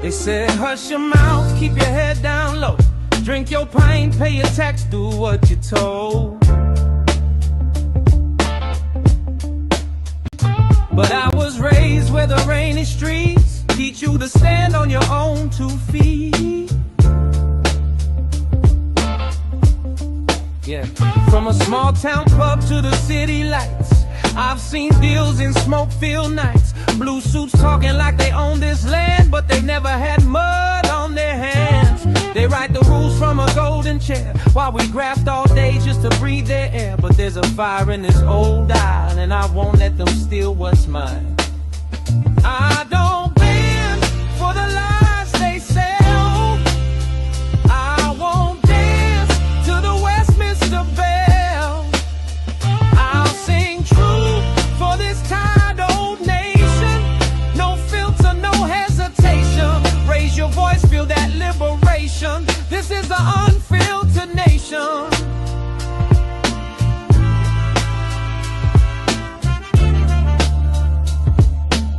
They said hush your mouth, keep your head down low, drink your pain, pay your tax, do what you're told. But I was raised where the rainy streets teach you to stand on your own 2 feet. Yeah, from a small town pub to the city lights, I've seen deals in smoke-filled nights. Blue suits talking like they own this land, but they never had mud on their hands. They write the rules from a golden chair while we graft all day just to breathe their air. But there's a fire in this old isle, and I won't let them steal what's mine. I don't bend for the lies they sell. I won't dance to the Westminster Bell. I'll sing truth for this tired old nation. No filter, no hesitation. Raise your voice, feel that liberation. This is the Unfiltered Nation.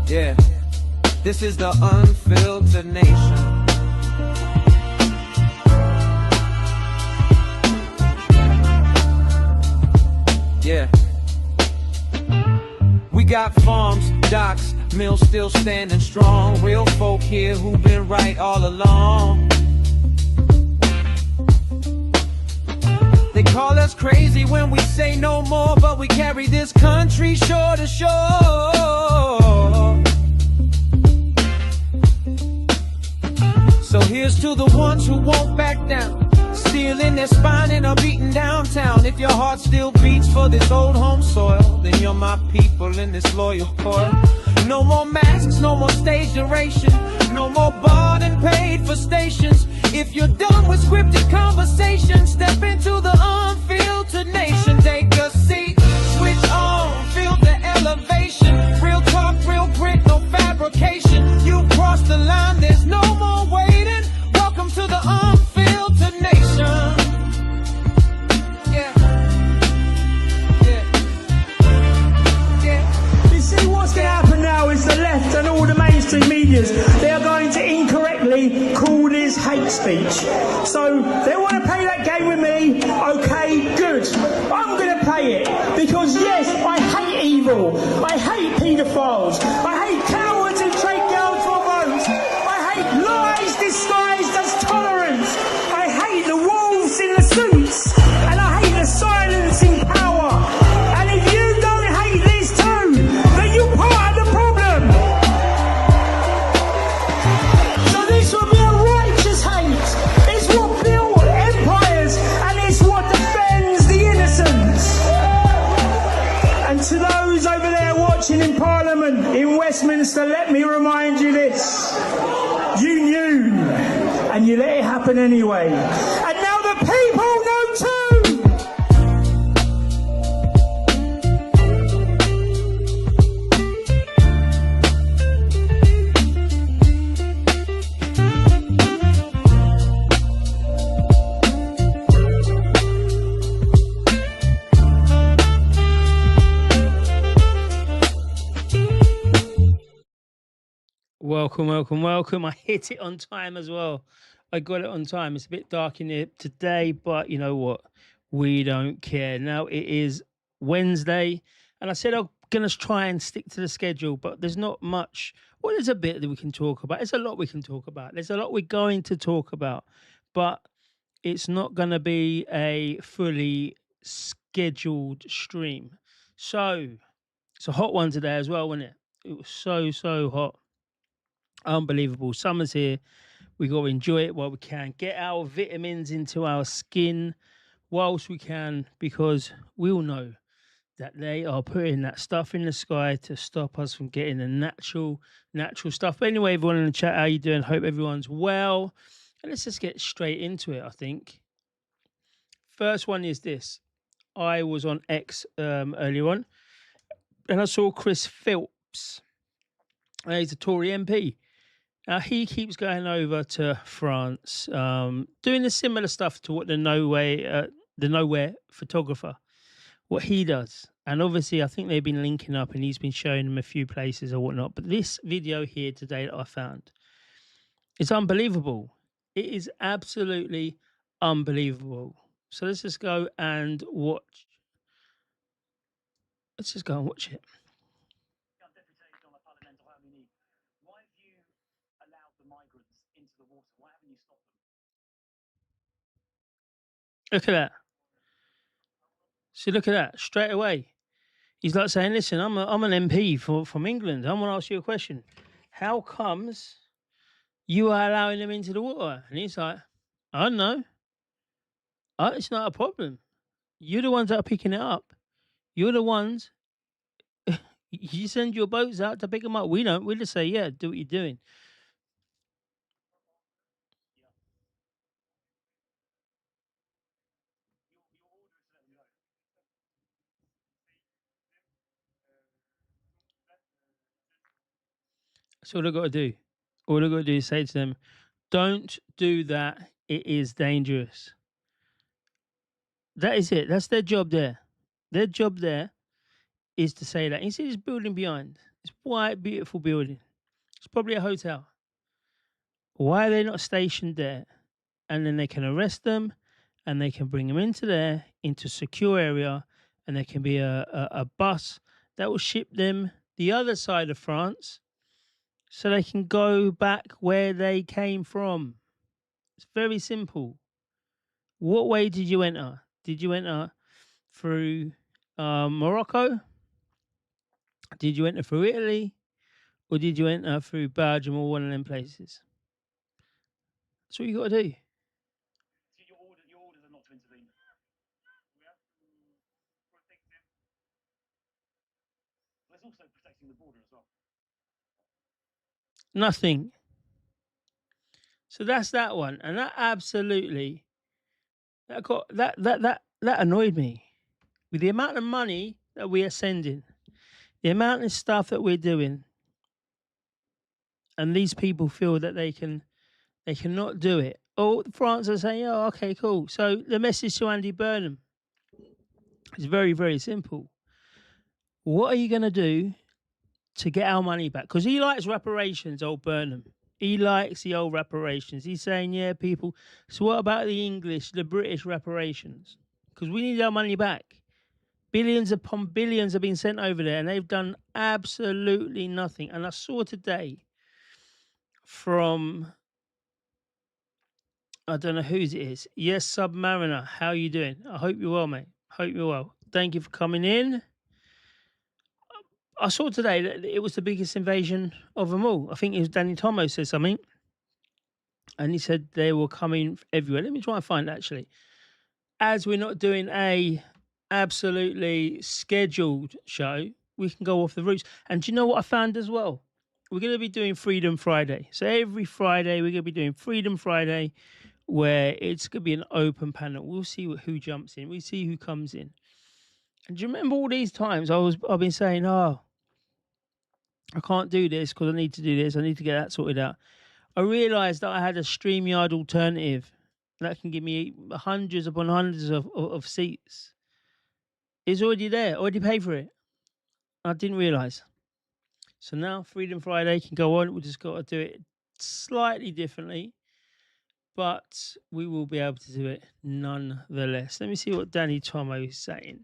Yeah, this is the Unfiltered Nation. Yeah. We got farms, docks, mills still standing strong. Real folk here who've been right all along. They call us crazy when we say no more, but we carry this country shore to shore. So here's to the ones who won't back down, steel in their spine and are beaten downtown. If your heart still beats for this old home soil, then you're my people in this loyal coil. No more masks, no more stage duration, no more bought and paid for stations. If you're done with scripted conversation, step into the Unfiltered Nation. Take a seat, switch on, feel the elevation. Real talk, real grit, no fabrication. You crossed the line, there's no more waiting. Welcome to the Unfiltered Nation. See what's going to happen now is the left and all the mainstream medias, they are going to incorrectly call this hate speech. So they want to play that game with me. Okay, good. I'm going to play it because yes, I hate evil. I hate paedophiles. I hate cowards who trade girls for votes. I hate lies disguised as tolerance. I hate the wolves in the suits, and I hate the silence in power. And if you don't hate this too, then you're part of the problem. So this will be a righteous hate. It's what built empires, and it's what defends the innocent. And to those over there watching in Parliament in Westminster, let me remind you this. You knew, and you let it happen anyway. And now the people know too. Welcome, welcome, welcome. I hit it on time as well. I got it on time. It's a bit dark in here today, but you know what? We don't care. Now it is Wednesday, and I said I'm going to try and stick to the schedule, but there's not much. Well, there's a bit that we can talk about. There's a lot we can talk about. There's a lot we're going to talk about, but it's not going to be a fully scheduled stream. So it's a hot one today as well, wasn't it? It was so hot. Unbelievable. Summer's here. We got to enjoy it while we can. Get our vitamins into our skin whilst we can, because we all know that they are putting that stuff in the sky to stop us from getting the natural stuff. But anyway, everyone in the chat, how you doing? Hope everyone's well. And let's just get straight into it, I think. First one is this. I was on X earlier on, and I saw Chris Philps. He's a Tory MP. Now, he keeps going over to France, doing a similar stuff to what the Nowhere photographer, what he does. And obviously, I think they've been linking up, and he's been showing them a few places or whatnot. But this video here today that I found, It's unbelievable. It is absolutely unbelievable. So let's just go and watch. Let's just go and watch it. Look at that. See, look at that. Straight away. He's like saying, listen, I'm an MP from England. I want to ask you a question. How comes you are allowing them into the water? And he's like, I don't know. It's not a problem. You're the ones that are picking it up. You're the ones. You send your boats out to pick them up. We don't. We just say, yeah, do what you're doing. That's all they've got to do. All they've got to do is say to them, don't do that. It is dangerous. That is it. That's their job there. Their job there is to say that. You see this building behind? It's quite beautiful building. It's probably a hotel. Why are they not stationed there? And then they can arrest them and they can bring them into secure area, and there can be a bus that will ship them the other side of France so they can go back where they came from. It's very simple. What way did you enter? Did you enter through Morocco? Did you enter through Italy? Or did you enter through Belgium or one of them places? That's what you got to do. Your orders are not to intervene. We have to protect them. There's also protecting the border as well. Nothing. So that's that one, and that absolutely that annoyed me with the amount of money that we are sending, the amount of stuff that we're doing, and these people feel that they cannot do it. Oh, France are saying, "Oh, okay, cool." So the message to Andy Burnham is very, very simple. What are you going to do to get our money back? Because he likes reparations, old Burnham. He likes the old reparations. He's saying, yeah, people. So what about the English, the British reparations? Because we need our money back. Billions upon billions have been sent over there and they've done absolutely nothing. And I saw today from, I don't know whose it is. Yes, Submariner. How are you doing? I hope you're well, mate. Hope you're well. Thank you for coming in. I saw today that it was the biggest invasion of them all. I think it was Danny Tomo said something. And he said they were coming everywhere. Let me try and find actually. As we're not doing a absolutely scheduled show, we can go off the routes. And do you know what I found as well? We're going to be doing Freedom Friday. So every Friday, we're going to be doing Freedom Friday, where it's going to be an open panel. We'll see who jumps in. We'll see who comes in. And do you remember all these times I've been saying, oh, I can't do this because I need to do this. I need to get that sorted out. I realised that I had a StreamYard alternative that can give me hundreds upon hundreds of seats. It's already there. Already paid for it. I didn't realise. So now Freedom Friday can go on. We just got to do it slightly differently. But we will be able to do it nonetheless. Let me see what Danny Tomo is saying.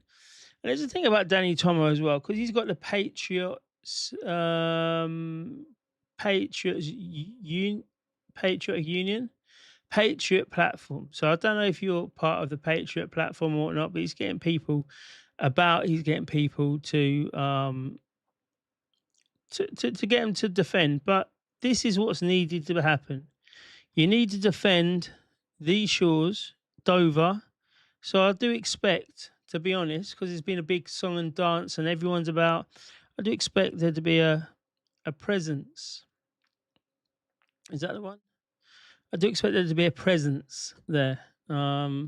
And there's a thing about Danny Tomo as well, because he's got the Patriots Patriot platform. So I don't know if you're part of the Patriot platform or not, but he's getting people to get them to defend. But this is what's needed to happen. You need to defend these shores, Dover. So I do expect, to be honest, because it's been a big song and dance and everyone's about, I do expect there to be a presence. Is that the one? I do expect there to be a presence there. Let's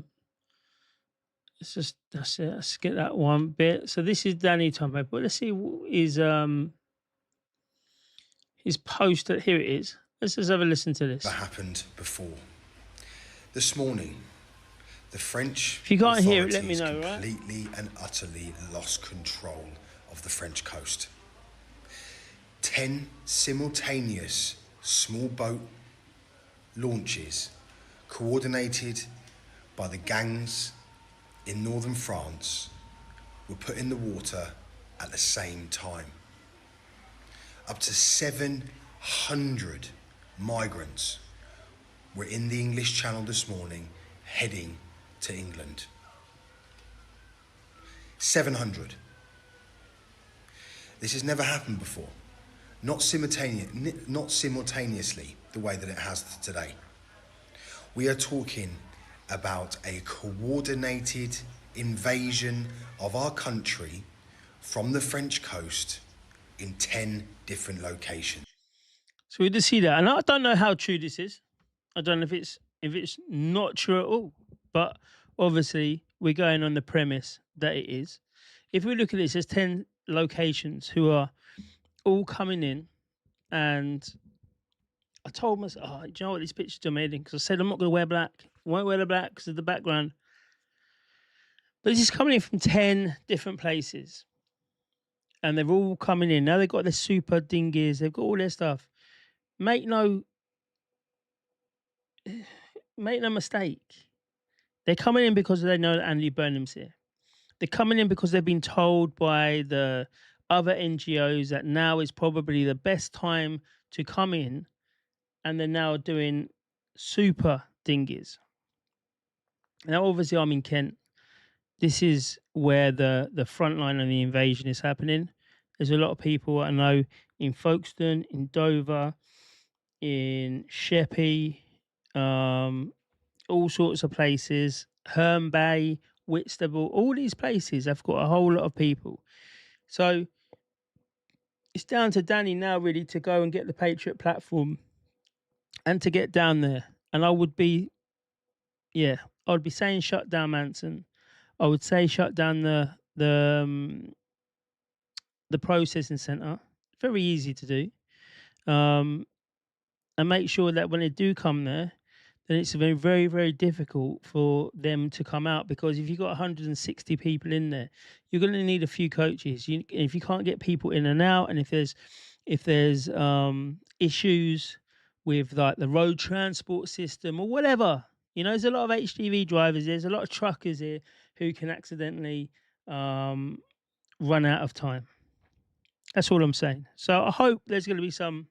get that one bit. So this is Danny Tomo, but let's see his post. Here it is. Let's just have a listen to this. That happened before. This morning, the French if you can't hear it, let me know, completely and utterly lost control of the French coast. 10 simultaneous small boat launches coordinated by the gangs in northern France were put in the water at the same time. Up to 700 migrants were in the English Channel this morning heading to England. 700. This has never happened before. Not simultaneously the way that it has today. We are talking about a coordinated invasion of our country from the French coast in 10 different locations. So we did see that, and I don't know how true this is. I don't know if it's not true at all, but obviously we're going on the premise that it is. If we look at this, there's 10 locations who are all coming in, and I told myself, do you know what, this picture's amazing, because I said I'm not going to wear black. I won't wear the black because of the background. But this is coming in from 10 different places, and they're all coming in. Now they've got their super dinghies, they've got all their stuff. Make no mistake. They're coming in because they know that Andy Burnhams here. They're coming in because they've been told by the other NGOs that now is probably the best time to come in, and they're now doing super dinghies. Now, obviously, I'm in Kent. This is where the front line of the invasion is happening. There's a lot of people I know in Folkestone, in Dover, in Sheppey, all sorts of places, Herne Bay, Whitstable, all these places have got a whole lot of people. So it's down to Danny now really to go and get the Patriot platform and to get down there. And I would be saying shut down Manson. I would say shut down the processing centre. Very easy to do. And make sure that when they do come there, then it's very, very, very difficult for them to come out, because if you've got 160 people in there, you're going to need a few coaches. If you can't get people in and out, and if there's issues with like the road transport system or whatever, there's a lot of HGV drivers. There's a lot of truckers here who can accidentally run out of time. That's all I'm saying. So I hope there's going to be some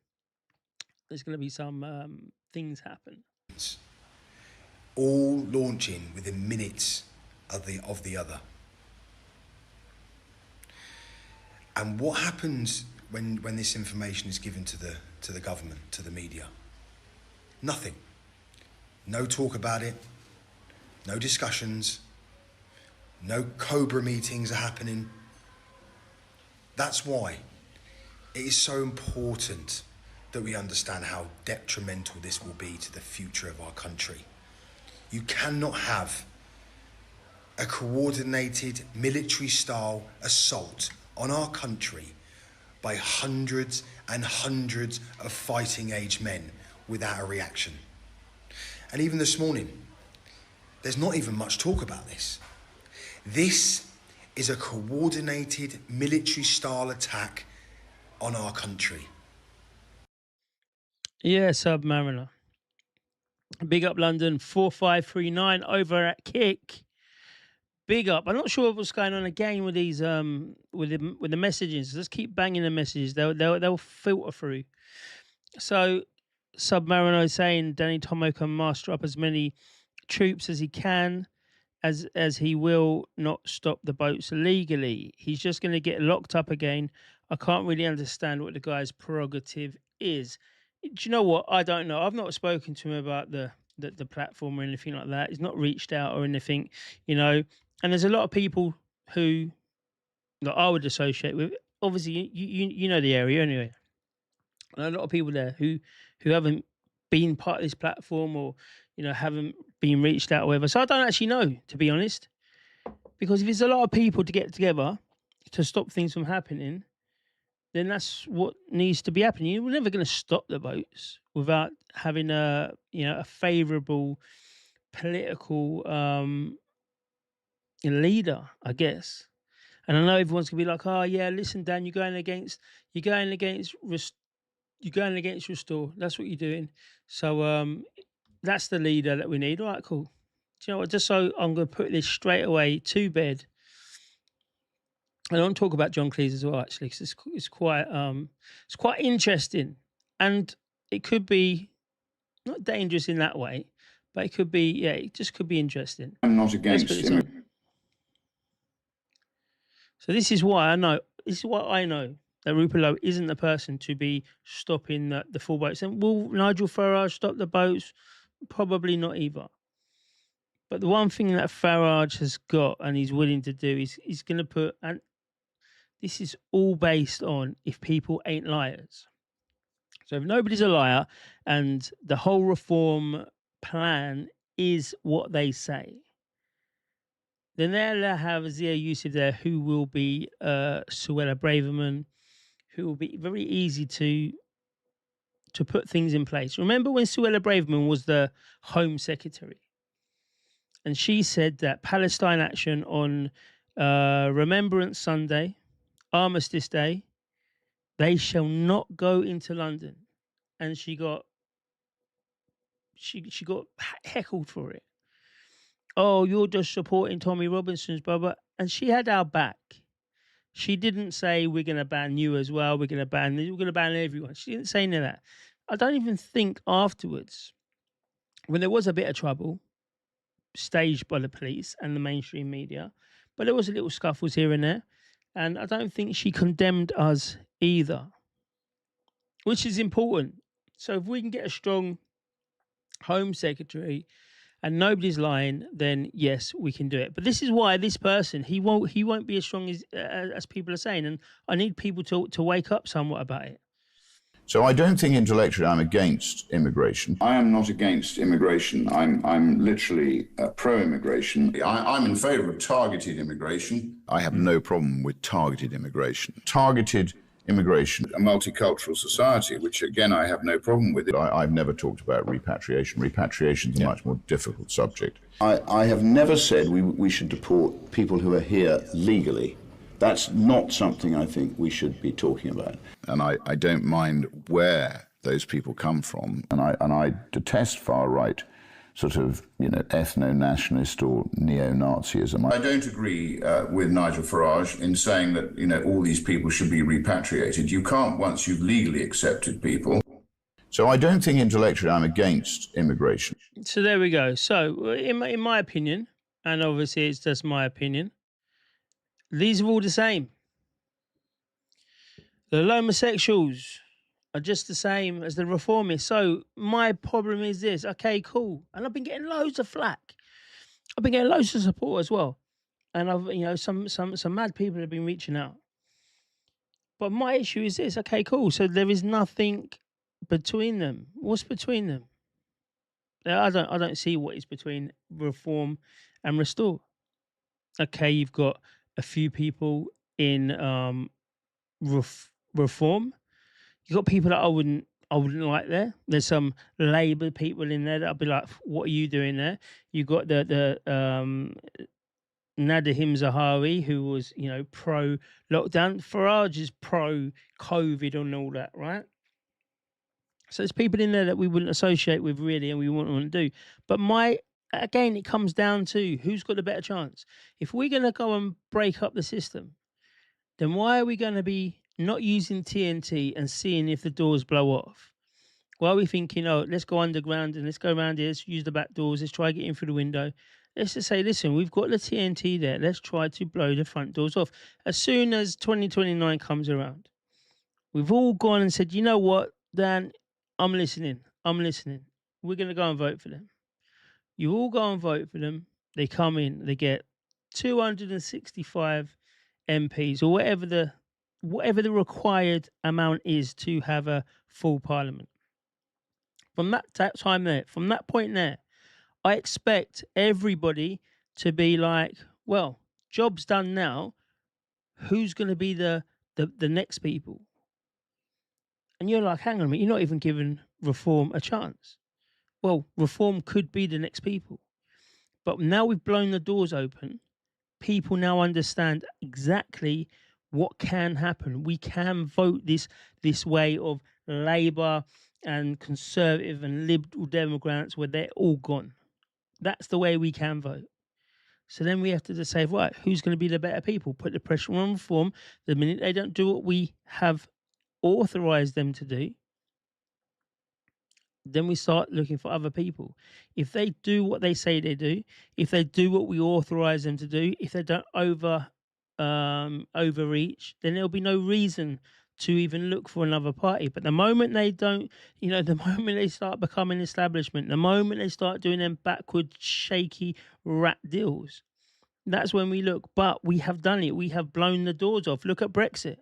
things happen. All launching within minutes of the other. And what happens when this information is given to the government, to the media? Nothing. No talk about it. No discussions. No Cobra meetings are happening. That's why it is so important that we understand how detrimental this will be to the future of our country. You cannot have a coordinated military-style assault on our country by hundreds and hundreds of fighting-age men without a reaction. And even this morning, there's not even much talk about this. This is a coordinated military-style attack on our country. Yeah, Submariner. Big up London, 4539 over at Kick. Big up. I'm not sure what's going on again with these with the messages. Just keep banging the messages. They'll filter through. So Submariner is saying Danny Tomo can master up as many troops as he can, as he will not stop the boats illegally. He's just going to get locked up again. I can't really understand what the guy's prerogative is. Do you know what? I don't know. I've not spoken to him about the platform or anything like that. He's not reached out or anything, And there's a lot of people who that I would associate with. Obviously, you know the area anyway. And a lot of people there who haven't been part of this platform or haven't been reached out or whatever. So I don't actually know, to be honest, because if there's a lot of people to get together to stop things from happening, then that's what needs to be happening. You're never going to stop the boats without having a favourable political leader, I guess. And I know everyone's going to be like, "Oh yeah, listen, Dan, you're going against Restore. That's what you're doing." So that's the leader that we need. All right, cool. Do you know what? Just so I'm going to put this straight away to bed. And I want to talk about John Cleese as well, actually, because it's quite interesting, and it could be not dangerous in that way, but it could be, yeah, it just could be interesting. I'm not against immigration. So this is why I know that Rupert Lowe isn't the person to be stopping the full boats. And will Nigel Farage stop the boats? Probably not either. But the one thing that Farage has got and he's willing to do is he's going to put, and this is all based on if people ain't liars. So if nobody's a liar and the whole reform plan is what they say, then they'll have Zia Yusuf there, who will be Suella Braverman, who will be very easy to put things in place. Remember when Suella Braverman was the Home Secretary? And she said that Palestine action on Remembrance Sunday, Armistice Day, they shall not go into London. And she got heckled for it. Oh, you're just supporting Tommy Robinson's brother. And she had our back. She didn't say we're going to ban you as well. We're going to ban everyone. She didn't say any of that. I don't even think afterwards, when there was a bit of trouble, staged by the police and the mainstream media, but there was a little scuffles here and there, and I don't think she condemned us either, which is important. So if we can get a strong Home Secretary and nobody's lying, then yes, we can do it. But this is why this person, he won't be as strong as people are saying, and I need people to wake up somewhat about it. So I don't think intellectually I'm against immigration. I am not against immigration. I'm literally pro-immigration. I'm in favour of targeted immigration. I have no problem with targeted immigration. Targeted immigration, a multicultural society, which again I have no problem with. I've never talked about repatriation. Repatriation is a much more difficult subject. I have never said we should deport people who are here legally. That's not something I think we should be talking about. And I don't mind where those people come from. And I detest far-right sort of, ethno-nationalist or neo-Nazism. I don't agree with Nigel Farage in saying that, all these people should be repatriated. You can't once you've legally accepted people. So I don't think intellectually I'm against immigration. So there we go. So in my opinion, and obviously it's just my opinion, these are all the same. The homosexuals are just the same as the reformists. So my problem is this. Okay, cool. And I've been getting loads of flack. I've been getting loads of support as well. And I've, some mad people have been reaching out. But my issue is this. Okay, cool. So there is nothing between them. What's between them? I don't see what is between reform and restore. Okay, you've got a few people in reform. You've got people that I wouldn't like there. There's some Labour people in there that'll be like, what are you doing there? You've got the Nadhim Zahawi, who was, pro-lockdown. Farage is pro-COVID and all that, right? So there's people in there that we wouldn't associate with really and we wouldn't want to do. But again, it comes down to who's got the better chance. If we're going to go and break up the system, then why are we going to be not using TNT and seeing if the doors blow off? Why are we thinking, let's go underground and let's go around here, let's use the back doors, let's try to get in through the window. Let's just say, listen, we've got the TNT there, let's try to blow the front doors off. As soon as 2029 comes around, we've all gone and said, you know what, Dan, I'm listening. We're going to go and vote for them. You all go and vote for them. They come in, they get 265 MPs or whatever the required amount is to have a full parliament. From that time there, from that point there, I expect everybody to be like, well, job's done now. Who's going to be the next people? And you're like, hang on a minute, you're not even giving reform a chance. Well, reform could be the next people. But now we've blown the doors open, people now understand exactly what can happen. We can vote this way of Labour and conservative and liberal Democrats, where they're all gone. That's the way we can vote. So then we have to decide, right, who's going to be the better people? Put the pressure on reform. The minute they don't do what we have authorized them to do, then we start looking for other people. If they do what they say they do, if they do what we authorize them to do, if they don't overreach, then there'll be no reason to even look for another party. But the moment they don't, the moment they start becoming establishment, the moment they start doing them backward, shaky rat deals, that's when we look. But we have done it. We have blown the doors off. Look at Brexit.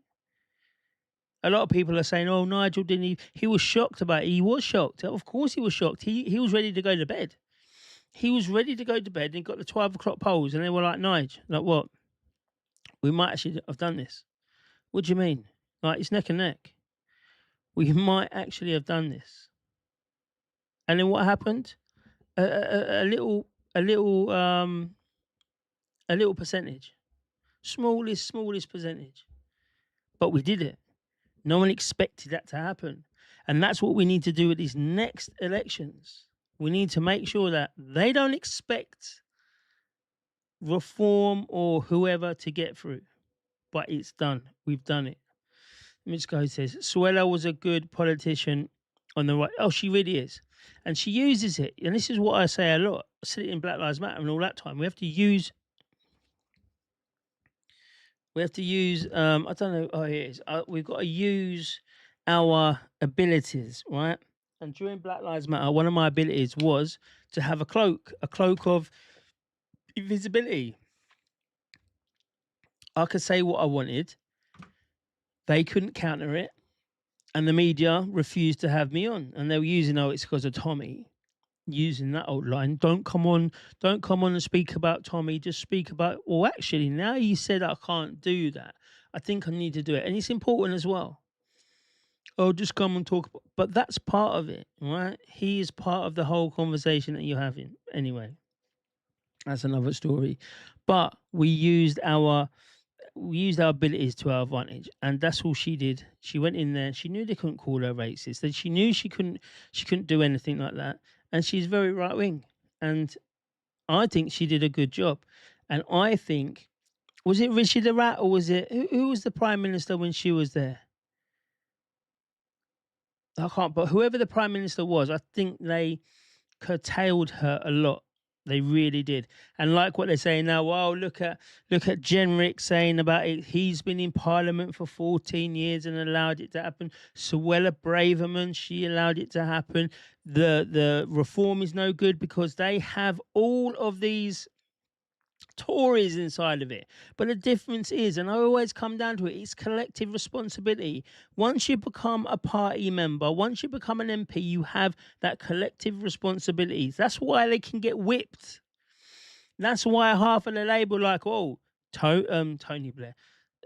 A lot of people are saying, "Oh, Nigel didn't. He was shocked about it." He was shocked. Of course, he was shocked. He was ready to go to bed. He was ready to go to bed and got the 12 o'clock polls, and they were like, "Nigel, like what? We might actually have done this." What do you mean? Like, it's neck and neck. We might actually have done this. And then what happened? A little percentage, smallest percentage, but we did it. No one expected that to happen. And that's what we need to do with these next elections. We need to make sure that they don't expect reform or whoever to get through. But it's done. We've done it. Let me just go. It says, Suella was a good politician on the right. Oh, she really is. And she uses it. And this is what I say a lot. I said it in Black Lives Matter and all that time. We have to use, I don't know. Oh, here it is. We've got to use our abilities, right? And during Black Lives Matter, one of my abilities was to have a cloak of invisibility. I could say what I wanted. They couldn't counter it. And the media refused to have me on. And they were using, it's because of Tommy. Using that old line, don't come on and speak about Tommy, just speak about, well, actually, now you said I can't do that, I think I need to do it. And it's important as well. Oh, just come and talk. But that's part of it, right? He is part of the whole conversation that you're having. Anyway, that's another story. But we used our abilities to our advantage, and that's all she did. She went in there. She knew they couldn't call her racist. That she knew she couldn't do anything like that. And she's very right wing, and I think she did a good job. And I think, was it Rishi the Rat, or was it who was the Prime Minister when she was there? I can't. But whoever the Prime Minister was, I think they curtailed her a lot. They really did. And like what they're saying now, wow, look at Jenrick saying about it. He's been in Parliament for 14 years and allowed it to happen. Suella Braverman, she allowed it to happen. The reform is no good because they have all of these Tories inside of it. But the difference is, and I always come down to it, it's collective responsibility. Once you become a party member, once you become an MP, you have that collective responsibility. That's why they can get whipped. That's why half of the Labour like, Tony Blair,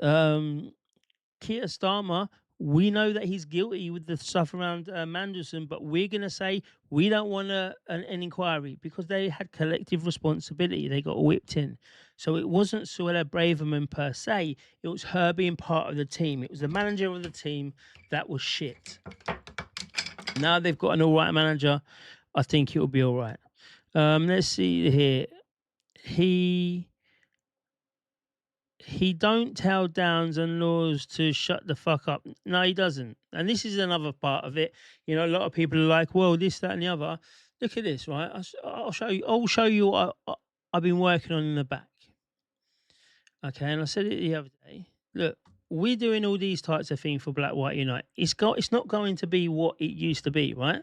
Keir Starmer, we know that he's guilty with the stuff around Mandelson, but we're going to say we don't want an inquiry because they had collective responsibility. They got whipped in. So it wasn't Suella Braverman per se. It was her being part of the team. It was the manager of the team that was shit. Now they've got an all right manager. I think it'll be all right. Let's see here. He don't tell Downs and Laws to shut the fuck up. No, he doesn't. And this is another part of it. A lot of people are like, well, this, that, and the other. Look at this, right? I'll show you. I'll show you what I've been working on in the back. Okay, and I said it the other day. Look, we're doing all these types of things for Black White Unite. It's not going to be what it used to be, right?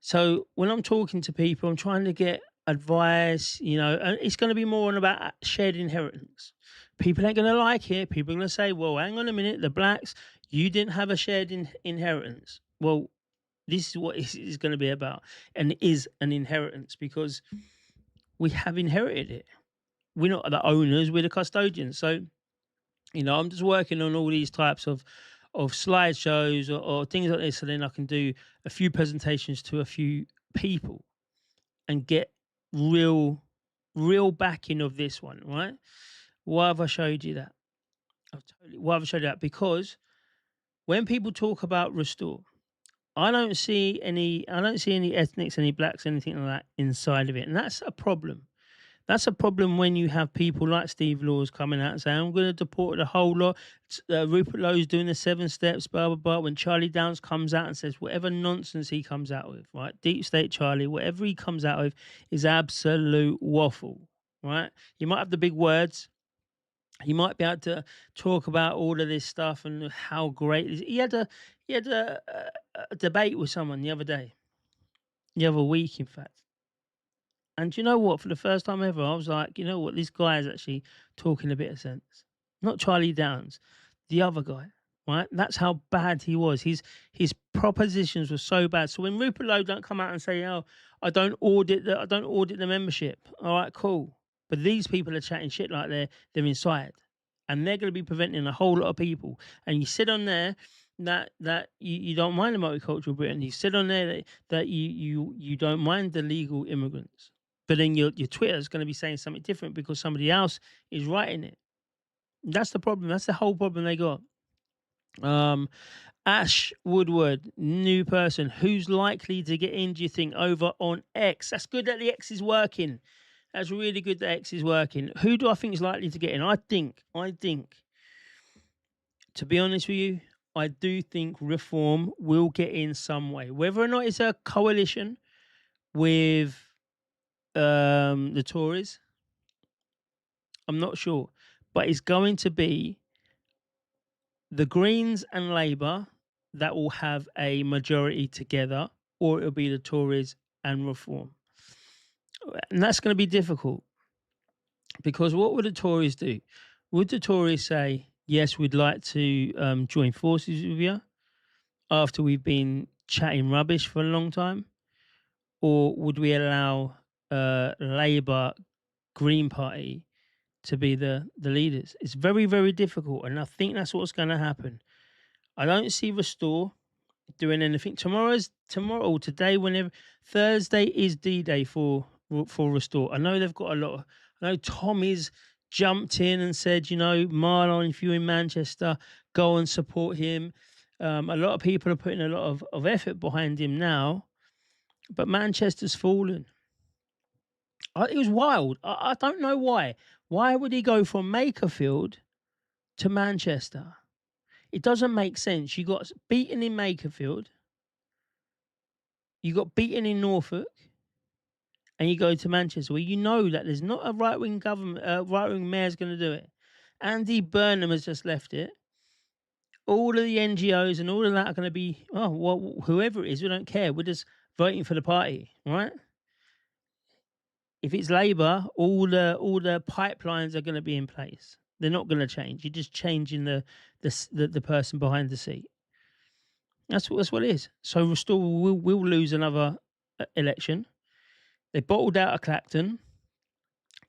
So when I'm talking to people, I'm trying to get advice, and it's going to be more on about shared inheritance. People ain't going to like it. People are going to say, well, hang on a minute, the blacks, you didn't have a shared inheritance. Well, this is what it is going to be about, and it is an inheritance because we have inherited it. We're not the owners, we're the custodians. So, I'm just working on all these types of slideshows or things like this, so then I can do a few presentations to a few people and get real backing of this one, right? Why have I showed you that? Why have I showed you that? Because when people talk about restore, I don't see any ethnics, any blacks, anything like that inside of it, and that's a problem. That's a problem when you have people like Steve Laws coming out and saying, I'm going to deport the whole lot. Rupert Lowe's doing the 7 steps, blah, blah, blah. When Charlie Downs comes out and says whatever nonsense he comes out with, right? Deep State Charlie, whatever he comes out with is absolute waffle, right? You might have the big words. He might be able to talk about all of this stuff and how great it is. He had a debate with someone the other week, in fact. And do you know what? For the first time ever, I was like, you know what? This guy is actually talking a bit of sense. Not Charlie Downs, the other guy, right? That's how bad he was. His propositions were so bad. So when Rupert Lowe don't come out and say, "Oh, I don't audit the membership," all right, cool. But these people are chatting shit like they're inside, and they're going to be preventing a whole lot of people. And you sit on there that you don't mind the multicultural Britain. You sit on there that you don't mind the legal immigrants. But then your Twitter is going to be saying something different because somebody else is writing it. That's the problem. That's the whole problem they got. Ash Woodward, new person. Who's likely to get in, do you think, over on X? That's good that the X is working. That's really good that X is working. Who do I think is likely to get in? I think, to be honest with you, I do think Reform will get in some way. Whether or not it's a coalition with the Tories, I'm not sure, but it's going to be the Greens and Labour that will have a majority together, or it'll be the Tories and Reform. And that's going to be difficult because what would the Tories do? Would the Tories say, yes, we'd like to join forces with you after we've been chatting rubbish for a long time? Or would we allow Labour, Green Party to be the leaders? It's very, very difficult, and I think that's what's going to happen. I don't see Restore doing anything. Today, whenever Thursday is D-Day for Restore. I know they've got a lot. I know Tommy's jumped in and said, Marlon, if you're in Manchester, go and support him. A lot of people are putting a lot of effort behind him now, but Manchester's fallen. It was wild. I don't know why. Why would he go from Makerfield to Manchester? It doesn't make sense. You got beaten in Makerfield, you got beaten in Norfolk, and you go to Manchester, where you know that there's not a right-wing government, right-wing mayor's going to do it. Andy Burnham has just left it. All of the NGOs and all of that are going to be, whoever it is, we don't care. We're just voting for the party, right? If it's Labour, all the pipelines are going to be in place. They're not going to change. You're just changing the person behind the seat. That's what it is. So Restore will lose another election. They bottled out of Clacton,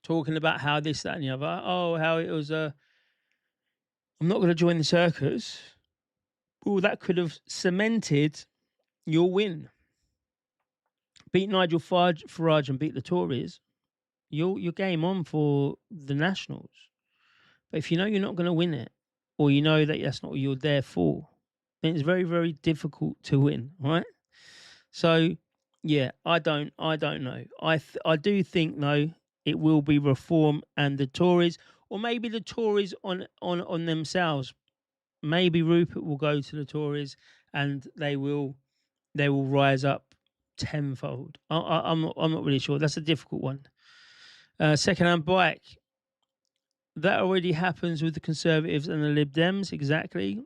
talking about how this, that, and the other. Oh, how it was I'm not going to join the circus. Well, that could have cemented your win. Beat Nigel Farage and beat the Tories. You're game on for the Nationals. But if you know you're not going to win it, or you know that that's not what you're there for, then it's very, very difficult to win, right? So, yeah, I don't know. I do think, though, it will be Reform and the Tories, or maybe the Tories on themselves. Maybe Rupert will go to the Tories and they will rise up tenfold. I'm not really sure. That's a difficult one. Second-hand bike. That already happens with the Conservatives and the Lib Dems, exactly.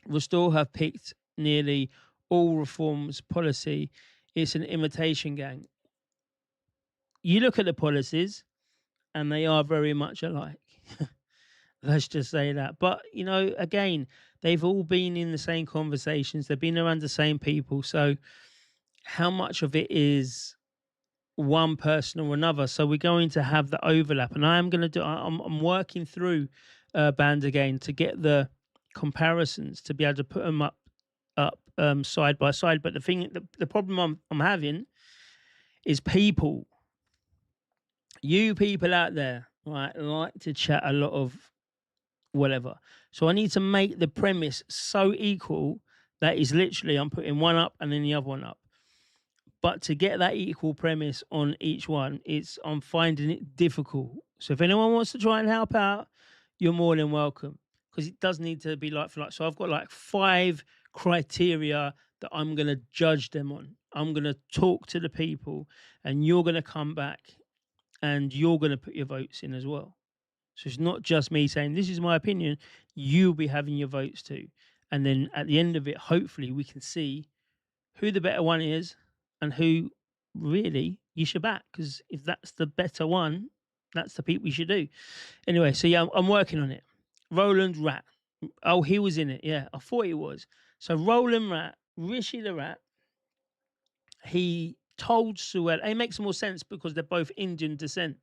Restore have picked nearly all Reform's policy. It's an imitation gang. You look at the policies, and they are very much alike. Let's just say that. But, again, they've all been in the same conversations. They've been around the same people. So how much of it is one person or another? So we're going to have the overlap, and I'm working through Band again to get the comparisons to be able to put them up side by side. But the problem I'm having is people, you people out there, right, like to chat a lot of whatever. So I need to make the premise so equal That is literally, I'm putting one up and then the other one up. But to get that equal premise on each one, I'm finding it difficult. So if anyone wants to try and help out, you're more than welcome, because it does need to be like for like. So I've got like 5 criteria that I'm going to judge them on. I'm going to talk to the people, and you're going to come back and you're going to put your votes in as well. So it's not just me saying, this is my opinion. You'll be having your votes too. And then at the end of it, hopefully we can see who the better one is and who really you should back. Because if that's the better one, that's the people you should do. Anyway, so yeah, I'm working on it. Roland Rat. Oh, he was in it. Yeah, I thought he was. So Roland Rat, Rishi the Rat, he told Suella, it makes more sense because they're both Indian descent.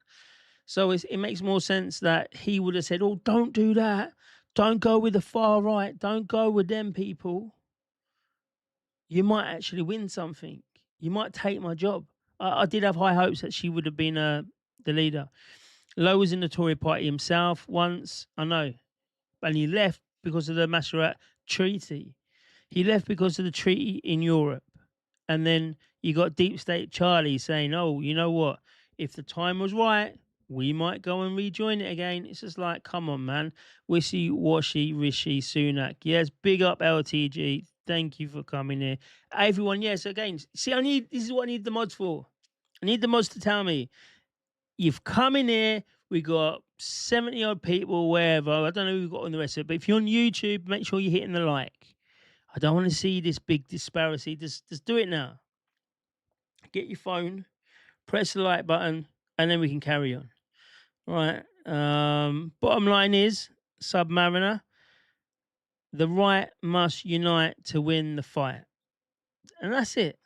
So it makes more sense that he would have said, oh, don't do that. Don't go with the far right. Don't go with them people. You might actually win something. You might take my job. I did have high hopes that she would have been the leader. Lowe was in the Tory party himself once, I know. And he left because of the Maserat Treaty. He left because of the treaty in Europe. And then you got Deep State Charlie saying, oh, you know what? If the time was right, we might go and rejoin it again. It's just like, come on, man. Wishy-washy, Rishi Sunak. Yes, big up LTG. Thank you for coming here. Everyone, yes, again. See, this is what I need the mods for. I need the mods to tell me, you've come in here, we got 70 odd people, wherever. I don't know who we've got on the rest of it, but if you're on YouTube, make sure you're hitting the like. I don't want to see this big disparity. Just do it now. Get your phone, press the like button, and then we can carry on. All right. Bottom line is, Submariner, the right must unite to win the fight. And that's it.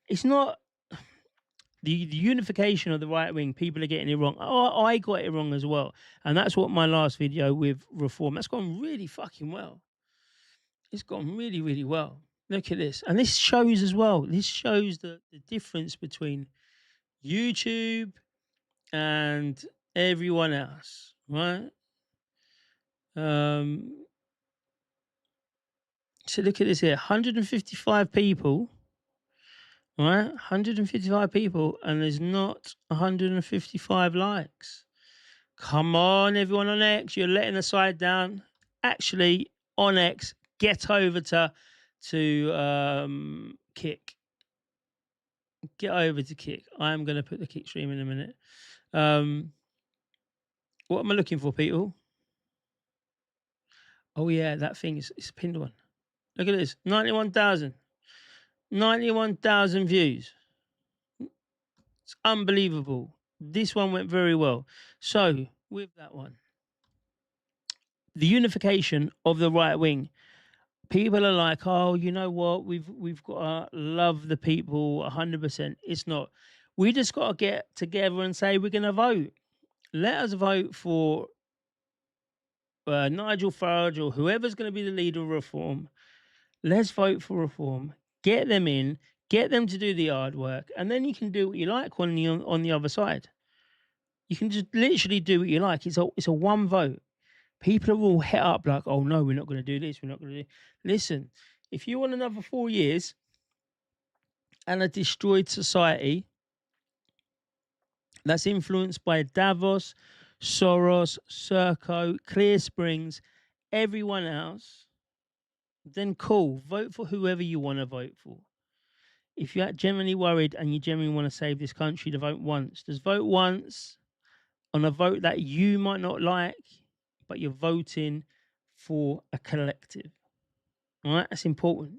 It's not the unification of the right wing. People are getting it wrong. Oh, I got it wrong as well. And that's what my last video with Reform, that's gone really fucking well. It's gone really, really well. Look at this. And this shows as well. This shows the difference between YouTube and everyone else, right? So look at this here. 155 people, right? 155 people, and there's not 155 likes. Come on, everyone on X. You're letting the side down. Actually, on X, get over to Kick. Get over to Kick. I am going to put the Kick stream in a minute. What am I looking for, people? Oh, yeah, that thing is a pinned one. Look at this. 91,000. 91,000 views. It's unbelievable. This one went very well. So, with that one, the unification of the right wing. People are like, oh, you know what? We've got to love the people 100%. It's not. We just got to get together and say we're going to vote. Let us vote for Nigel Farage or whoever's going to be the leader of Reform. Let's vote for Reform. Get them in. Get them to do the hard work, and then you can do what you like on the other side. You can just literally do what you like. It's a one vote. People are all het up like, oh no, we're not going to do this. We're not going to do. Listen, if you want another 4 years and a destroyed society that's influenced by Davos, Soros, Serco, Clear Springs, everyone else, then cool. Vote for whoever you want to vote for. If you're genuinely worried and you genuinely want to save this country, to vote once. Just vote once on a vote that you might not like, but you're voting for a collective. All right? That's important.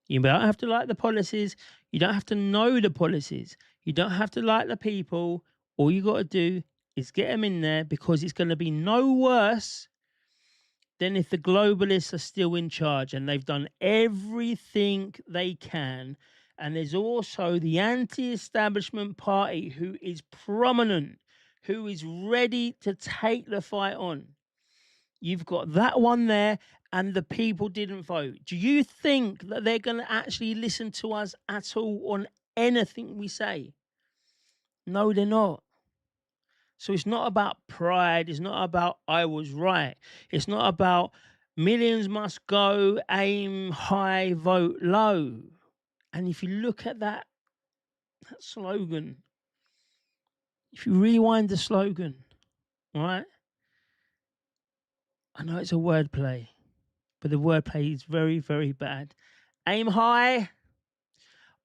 You don't have to like the policies. You don't have to know the policies. You don't have to like the people. All you got to do is get them in there, because it's going to be no worse than if the globalists are still in charge and they've done everything they can. And there's also the anti-establishment party who is prominent, who is ready to take the fight on. You've got that one there, and the people didn't vote. Do you think that they're going to actually listen to us at all on anything we say? No, they're not. So it's not about pride. It's not about I was right. It's not about Millions must go, aim high, vote low. And if you look at that slogan, if you rewind the slogan, right? I know it's a wordplay, but the wordplay is very, very bad. Aim high.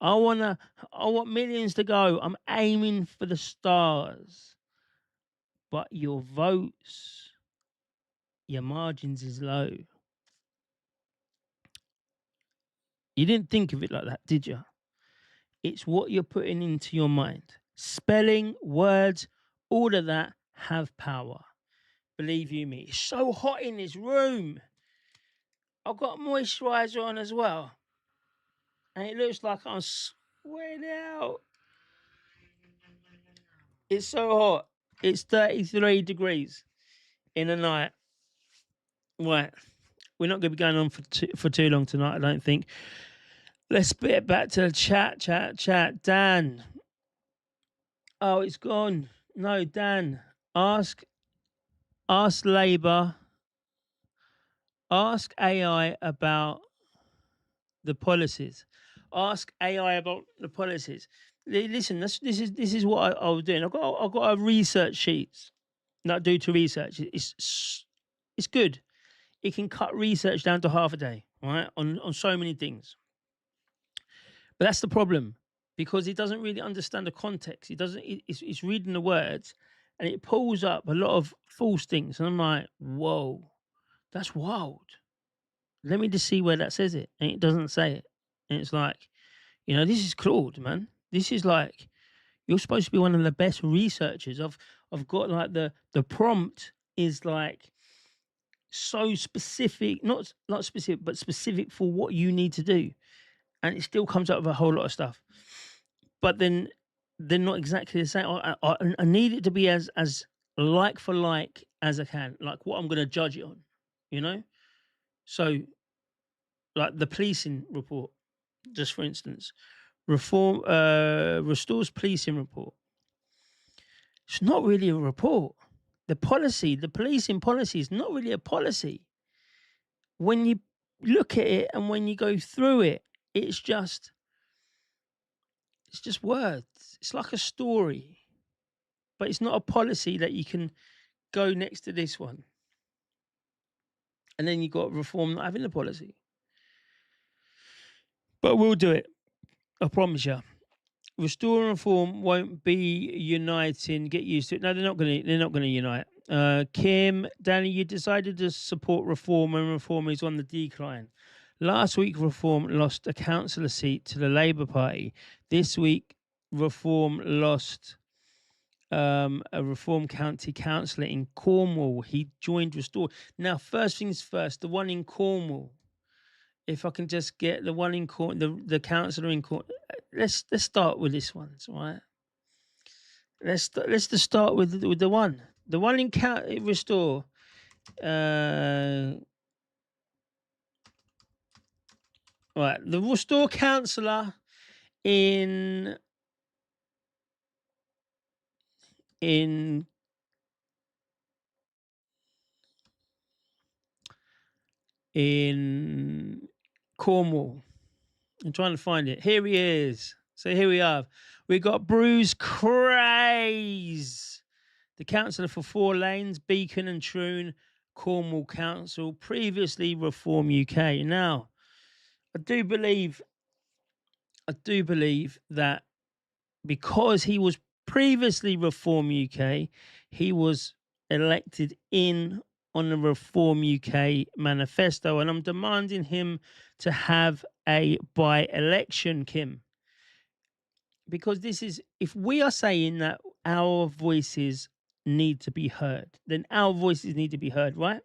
I want millions to go. I'm aiming for the stars. But your votes, your margins is low. You didn't think of it like that, did you? It's what you're putting into your mind. Spelling, words, all of that have power. Believe you me. It's so hot in this room. I've got moisturiser on as well. And it looks like I'm sweating out. It's so hot. It's 33 degrees in the night. Right. We're not going to be going on for too long tonight, I don't think. Let's get back to the chat. Dan. Oh, it's gone. No, Dan. Ask Labour. Ask AI about the policies. Ask AI about the policies. Listen, this is what I was doing. I've got a research sheet that I do to research. It's good. It can cut research down to half a day, right? On so many things. But that's the problem, because it doesn't really understand the context. It's reading the words, and it pulls up a lot of false things. And I'm like, whoa, that's wild. Let me just see where that says it. And it doesn't say it. And it's like, this is Claude, man. This is like, you're supposed to be one of the best researchers. I've got like the prompt is like so specific, not specific, but specific for what you need to do. And it still comes up with a whole lot of stuff. But then they're not exactly the same. I need it to be as like for like as I can, like what I'm going to judge it on, So, like the policing report, just for instance, restores policing report. It's not really a report. The policing policy is not really a policy. When you look at it and when you go through it, it's just words. It's like a story, but it's not a policy that you can go next to this one. And then you got reform not having a policy. But we'll do it. I promise you. Restore and reform won't be uniting. Get used to it. No, they're not going to unite. Kim, Danny, you decided to support reform, and reform is on the decline. Last week, Reform lost a councillor seat to the Labour Party. This week, Reform lost a Reform County councillor in Cornwall. He joined Restore. Now, first things first, the one in Cornwall. If I can just get the one in Cornwall, the councillor in Cornwall. Let's start with this one, right? Let's just start with the one in Restore. Right, the Restore councillor in Cornwall. I'm trying to find it. Here he is. So here we are. We got Bruce Craze, the councillor for Four Lanes, Beacon and Troon, Cornwall Council, previously Reform UK. Now, I do believe that because he was previously Reform UK, he was elected in on the Reform UK manifesto, and I'm demanding him to have a by-election, Kim. Because this is, if we are saying that our voices need to be heard, then our voices need to be heard, right?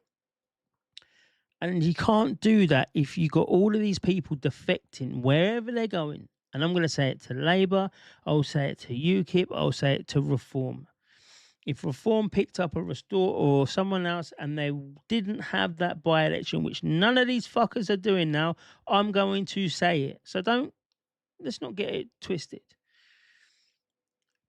And you can't do that if you got all of these people defecting wherever they're going. And I'm going to say it to Labour, I'll say it to UKIP, I'll say it to Reform. If Reform picked up a Restore or someone else and they didn't have that by-election, which none of these fuckers are doing now, I'm going to say it. So let's not get it twisted.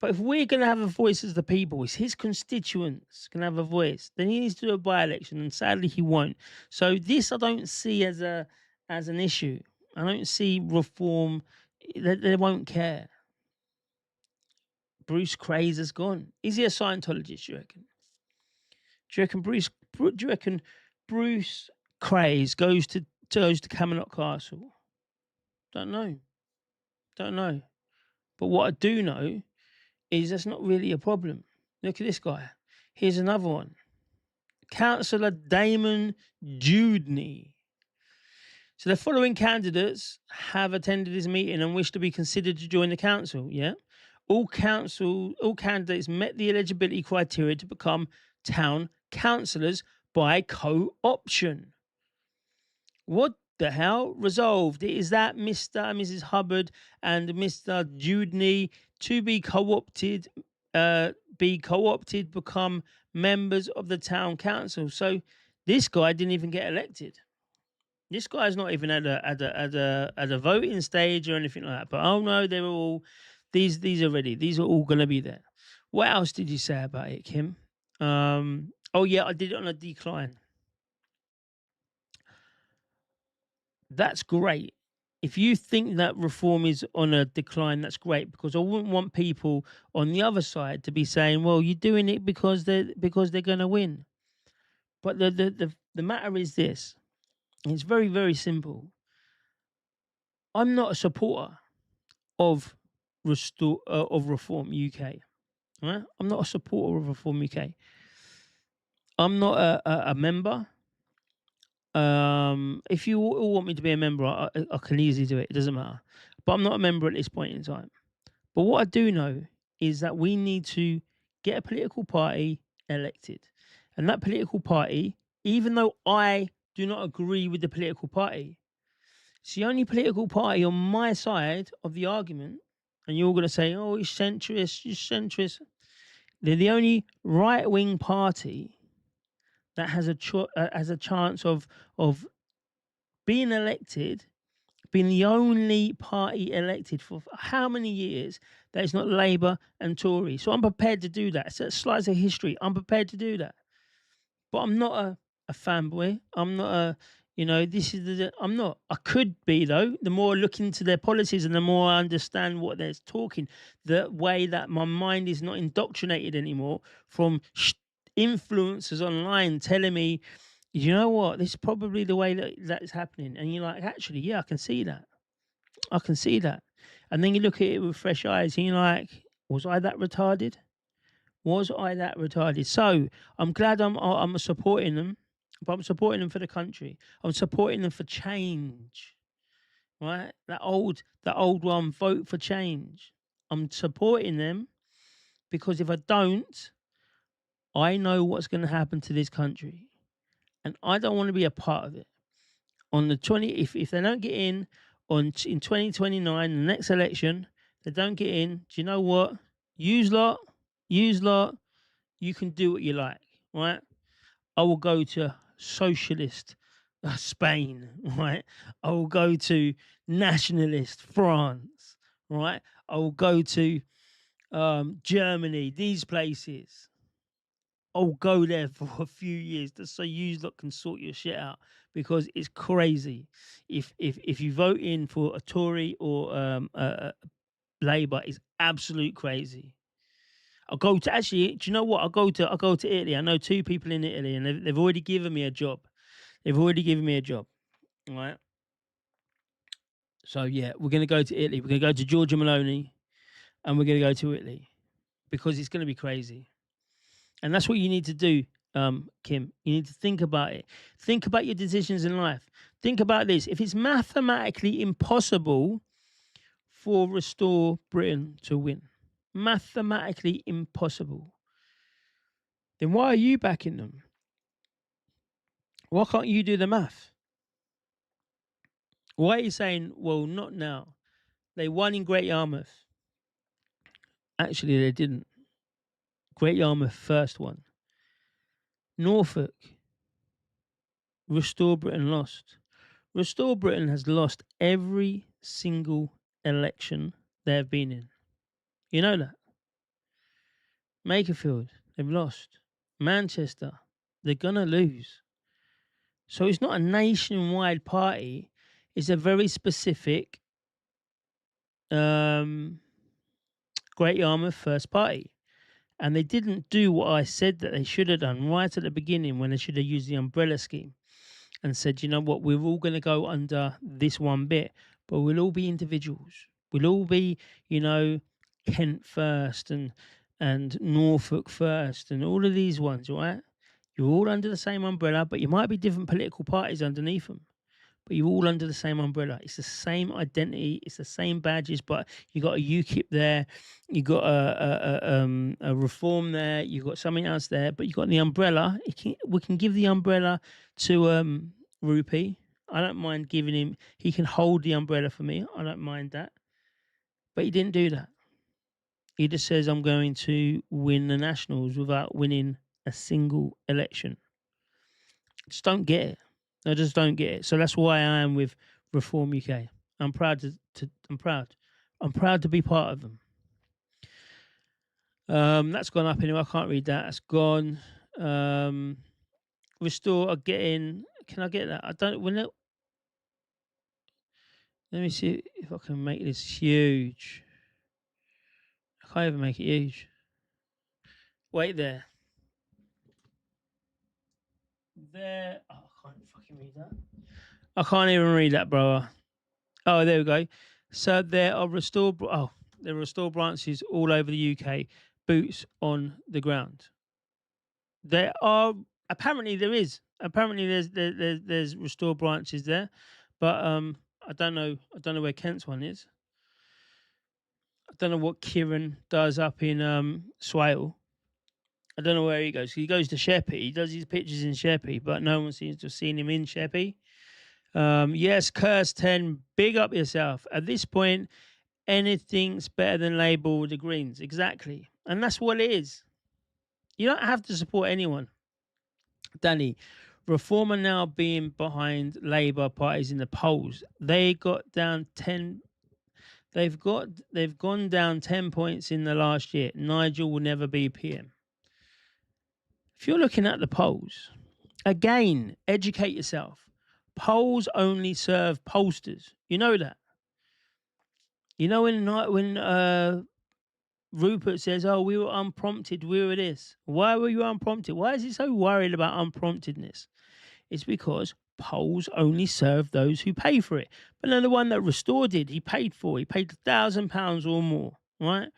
But if we're going to have a voice as the people, if his constituents can have a voice, then he needs to do a by-election, and sadly he won't. So this I don't see as an issue. I don't see reform. They won't care. Bruce Craze has gone. Is he a Scientologist, do you reckon? Do you reckon Bruce Craze goes to Camelot Castle? Don't know. But what I do know is that's not really a problem. Look at this guy. Here's another one. Councillor Damon Dewdney. So the following candidates have attended this meeting and wish to be considered to join the council. Yeah. All candidates met the eligibility criteria to become town councillors by co-option. What the hell? Resolved. It is that Mr. and Mrs. Hubbard and Mr. Dewdney to be co-opted, become members of the town council. So this guy didn't even get elected. This guy's not even at a voting stage or anything like that. But oh no, they were all these are ready. These are all gonna be there. What else did you say about it, Kim? Oh yeah, I did it on a decline. That's great. If you think that reform is on a decline, that's great, because I wouldn't want people on the other side to be saying, "Well, you're doing it because they're going to win." But the matter is this: it's very, very simple. I'm not a supporter of Reform UK. Right? I'm not a supporter of Reform UK. I'm not a member. If you all want me to be a member, I can easily do it. It doesn't matter. But I'm not a member at this point in time. But what I do know is that we need to get a political party elected. And that political party, even though I do not agree with the political party, it's the only political party on my side of the argument. And you're going to say, oh, it's centrist. They're the only right-wing party that has a chance of being elected, being the only party elected for how many years that is not Labour and Tory. So I'm prepared to do that. It's a slice of history. I'm prepared to do that. But I'm not a fanboy. I'm not I'm not. I could be, though. The more I look into their policies and the more I understand what they're talking, the way that my mind is not indoctrinated anymore from influencers online telling me, you know what, this is probably the way that is happening. And you're like, actually, yeah, I can see that. And then you look at it with fresh eyes and you're like, was I that retarded? So I'm glad I'm supporting them, but I'm supporting them for the country. I'm supporting them for change, right? That old one, vote for change. I'm supporting them because if I don't, I know what's going to happen to this country, and I don't want to be a part of it. On the 20, if they don't get in in 2029, the next election, they don't get in. Do you know what? Use lot. You can do what you like, right? I will go to socialist Spain, right? I will go to nationalist France, right? I will go to Germany. These places. I'll go there for a few years just so you lot can sort your shit out, because it's crazy. If you vote in for a Tory or Labour, it's absolute crazy. I'll go to, actually, do you know what? I'll go to Italy. I know 2 people in Italy, and they've already given me a job. Right? So yeah, we're gonna go to Italy. We're gonna go to Giorgia Meloni, and we're gonna go to Italy because it's gonna be crazy. And that's what you need to do, Kim. You need to think about it. Think about your decisions in life. Think about this. If it's mathematically impossible for Restore Britain to win, mathematically impossible, then why are you backing them? Why can't you do the math? Why are you saying, well, not now? They won in Great Yarmouth. Actually, they didn't. Great Yarmouth first one. Norfolk, Restore Britain lost. Restore Britain has lost every single election they have been in. You know that? Makerfield, they've lost. Manchester, they're going to lose. So it's not a nationwide party. It's a very specific Great Yarmouth First Party. And they didn't do what I said that they should have done right at the beginning, when they should have used the umbrella scheme and said, you know what, we're all going to go under this one bit, but we'll all be individuals. We'll all be, Kent first and Norfolk first and all of these ones, right? You're all under the same umbrella, but you might be different political parties underneath them. But you're all under the same umbrella. It's the same identity. It's the same badges, but you got a UKIP there, you got a Reform there, you got something else there, but you got the umbrella. We can give the umbrella to Rupee. I don't mind giving him. He can hold the umbrella for me. I don't mind that. But he didn't do that. He just says, I'm going to win the Nationals without winning a single election. Just don't get it. I just don't get it. So that's why I am with Reform UK. I'm proud I'm proud to be part of them. That's gone up anyway. I can't read that. That's gone. Restore. Can I get that? I don't. Let me see if I can make this huge. I can't even make it huge. Wait there. There. Oh, I can't fucking read that. I can't even read that, bro. Oh, there we go. So there are restore branches all over the UK. Boots on the ground. There are apparently there's restore branches there, but I don't know where Kent's one is. I don't know what Kieran does up in Swale. I don't know where he goes. He goes to Sheppey. He does his pictures in Sheppey, but no one seems to have seen him in Sheppey. Yes, Curse 10, big up yourself. At this point, anything's better than Labour or the Greens. Exactly. And that's what it is. You don't have to support anyone. Danny, Reform are now being behind Labour parties in the polls. They got down 10. They've gone down 10 points in the last year. Nigel will never be PM. If you're looking at the polls, again, educate yourself. Polls only serve pollsters. You know that. You know when Rupert says, "Oh, we were unprompted. We were this." Why were you unprompted? Why is he so worried about unpromptedness? It's because polls only serve those who pay for it. But then the one that Restore did, he paid £1,000 or more, right?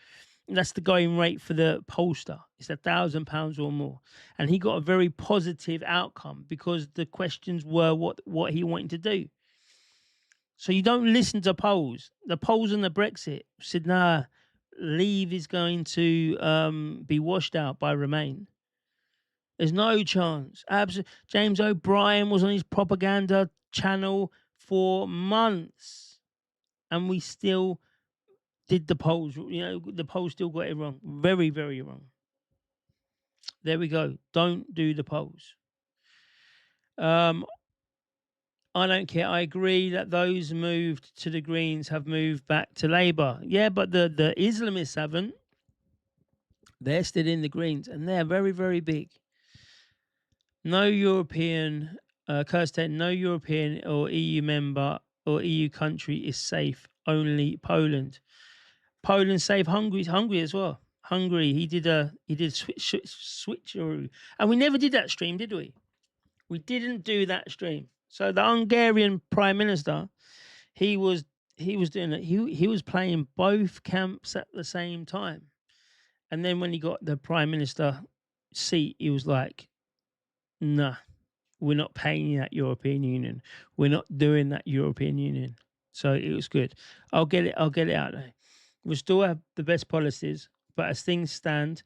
And that's the going rate for the pollster. It's £1,000 or more. And he got a very positive outcome because the questions were what he wanted to do. So you don't listen to polls. The polls on the Brexit said, nah, Leave is going to be washed out by Remain. There's no chance. James O'Brien was on his propaganda channel for months, and we still did the polls. The polls still got it wrong. Very, very wrong. There we go. Don't do the polls. I don't care. I agree that those moved to the Greens have moved back to Labour. Yeah, but the Islamists haven't. They're still in the Greens, and they're very, very big. No European, Kirsten, no European or EU member or EU country is safe. Only Poland. Poland's safe. Hungary as well. Hungary. He did switcheroo, and we never did that stream, did we? We didn't do that stream. So the Hungarian Prime Minister, he was doing it. He was playing both camps at the same time, and then when he got the Prime Minister seat, he was like, "Nah, we're not paying that European Union. We're not doing that European Union." So it was good. I'll get it out there. We still have the best policies, but as things stand,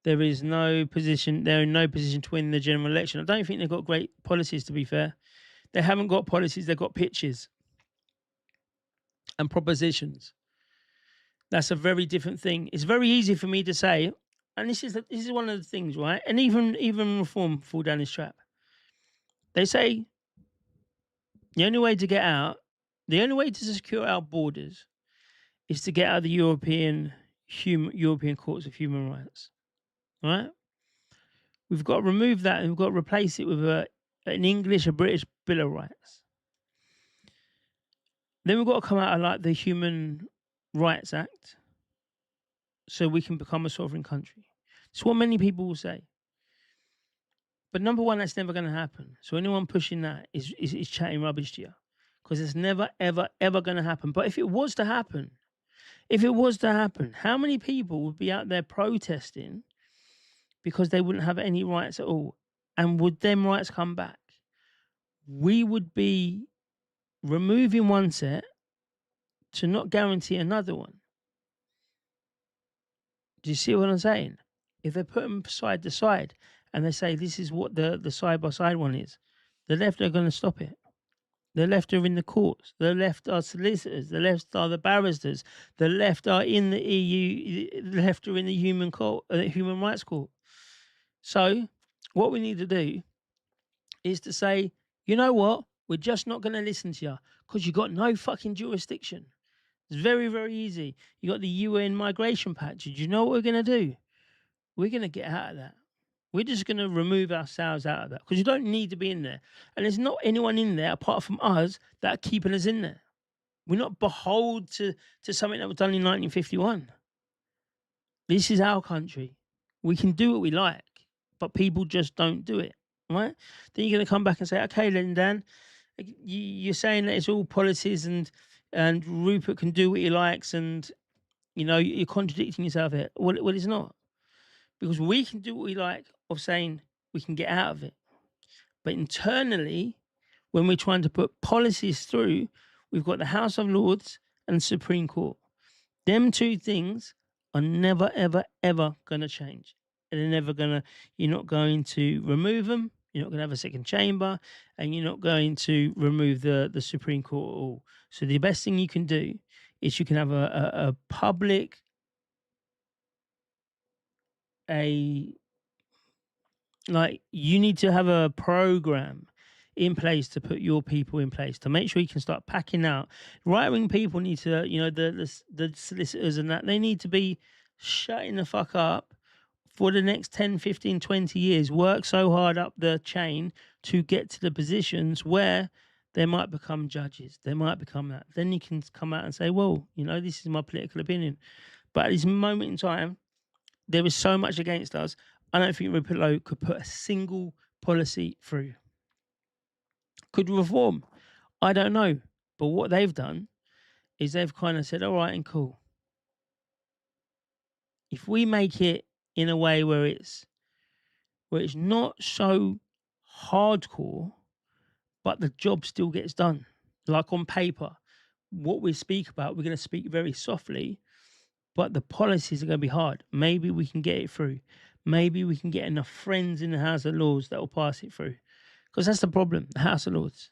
they're in no position to win the general election. I don't think they've got great policies, to be fair. They haven't got policies, they've got pitches and propositions. That's a very different thing. It's very easy for me to say, and this is one of the things, right? And even Reform fall down this trap. They say the only way to secure our borders is to get out of the European Courts of Human Rights. right? We've got to remove that and we've got to replace it with an English, a British Bill of Rights. Then we've got to come out of like the Human Rights Act so we can become a sovereign country. It's what many people will say. But number one, that's never going to happen. So anyone pushing that is chatting rubbish to you, because it's never, ever, ever going to happen. But if it was to happen, how many people would be out there protesting because they wouldn't have any rights at all? And would them rights come back? We would be removing one set to not guarantee another one. Do you see what I'm saying? If they put them side to side and they say this is what the side by side one is, the left are going to stop it. The left are in the courts. The left are solicitors. The left are the barristers. The left are in the EU. The left are in the Human Rights Court. So what we need to do is to say, you know what? We're just not going to listen to you because you've got no fucking jurisdiction. It's very, very easy. You got the UN migration pact. Do you know what we're going to do? We're going to get out of that. We're just going to remove ourselves out of that because you don't need to be in there. And there's not anyone in there apart from us that are keeping us in there. We're not beholden to something that was done in 1951. This is our country. We can do what we like, but people just don't do it, right? Then you're going to come back and say, okay, then, Dan, you're saying that it's all policies and Rupert can do what he likes and, you know, you're contradicting yourself here. Well, it's not. Because we can do what we like of saying we can get out of it. But internally, when we're trying to put policies through, we've got the House of Lords and the Supreme Court. Them two things are never, ever, ever going to change. And they're never going to, you're not going to remove them. You're not going to have a second chamber. And you're not going to remove the Supreme Court at all. So the best thing you can do is you can have a public, you need to have a program in place to put your people in place to make sure you can start packing out. Right-wing people need to, you know, the solicitors and that, they need to be shutting the fuck up for the next 10, 15, 20 years, work so hard up the chain to get to the positions where they might become judges. They might become that. Then you can come out and say, well, you know, this is my political opinion. But at this moment in time, there is so much against us. I don't think Rupert Lowe could put a single policy through. Could reform? I don't know. But what they've done is they've kind of said, all right and cool. If we make it in a way where it's not so hardcore, but the job still gets done. Like on paper, what we speak about, we're going to speak very softly, but the policies are going to be hard. Maybe we can get it through. Maybe we can get enough friends in the House of Lords that will pass it through. Because that's the problem, the House of Lords.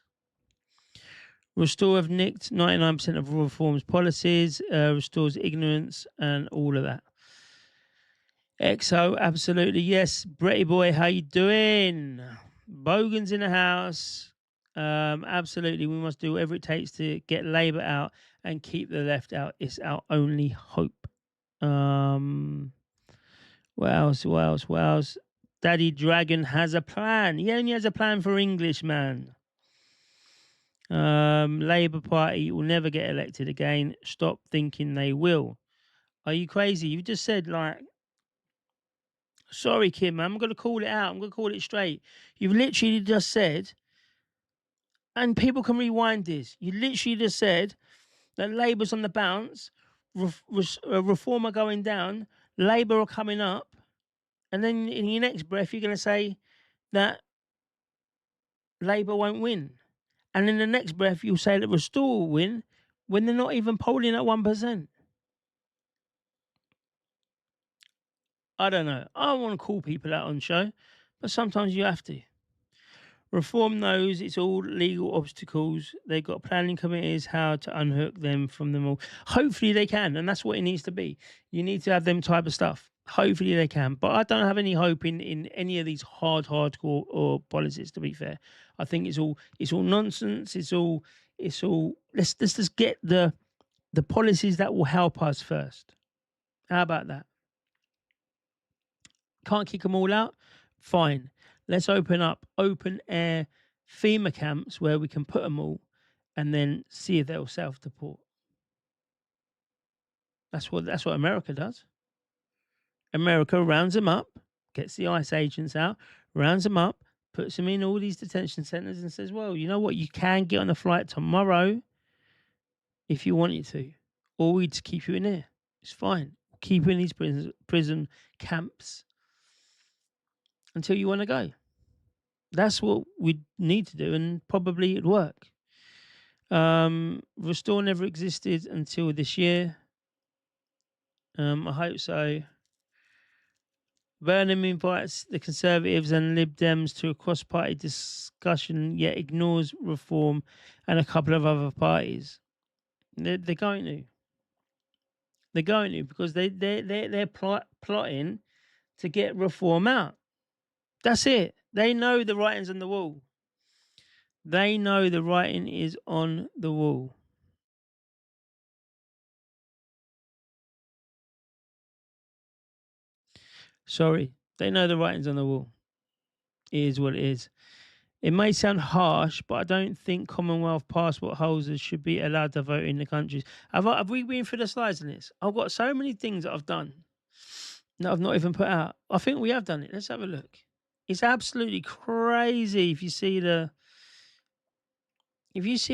Restore have nicked 99% of reform's policies, restores ignorance and all of that. XO, absolutely, yes. Bretty boy, how you doing? Bogan's in the house. Absolutely, we must do whatever it takes to get Labour out and keep the left out. It's our only hope. What else? Daddy Dragon has a plan. He only has a plan for English, man. Labour Party will never get elected again. Stop thinking they will. Are you crazy? You just said, like, sorry, Kim, I'm going to call it out. I'm going to call it straight. You've literally just said, and people can rewind this, you literally just said that Labour's on the bounce, Reform are going down, Labour are coming up, and then in your next breath, you're going to say that Labour won't win. And in the next breath, you'll say that Restore will win when they're not even polling at 1%. I don't know. I don't want to call people out on show, but sometimes you have to. Reform knows it's all legal obstacles. They've got planning committees, how to unhook them from them all. Hopefully they can, and that's what it needs to be. You need to have them type of stuff. Hopefully they can. But I don't have any hope in any of these hardcore or policies, to be fair. I think it's all nonsense. It's all let's just get the policies that will help us first. How about that? Can't kick them all out? Fine. Let's open up open air FEMA camps where we can put them all and then see if they'll self-deport. That's what America does. America rounds them up, gets the ICE agents out, rounds them up, puts them in all these detention centers and says, well, you know what? You can get on a flight tomorrow if you wanted to, or we'd just keep you in there. It's fine. We'll keep you in these prison camps until you want to go. That's what we need to do, and probably it'd work. Restore never existed until this year. I hope so. Burnham invites the Conservatives and Lib Dems to a cross-party discussion, yet ignores Reform and a couple of other parties. They're going to. They're going to, because they're plotting to get Reform out. That's it. They know the writing's on the wall. They know the writing is on the wall. Sorry, they know the writing's on the wall. It is what it is. It may sound harsh, but I don't think Commonwealth passport holders should be allowed to vote in the countries. Have we been through the slides on this? I've got so many things that I've done that I've not even put out. I think we have done it. Let's have a look. It's absolutely crazy if you see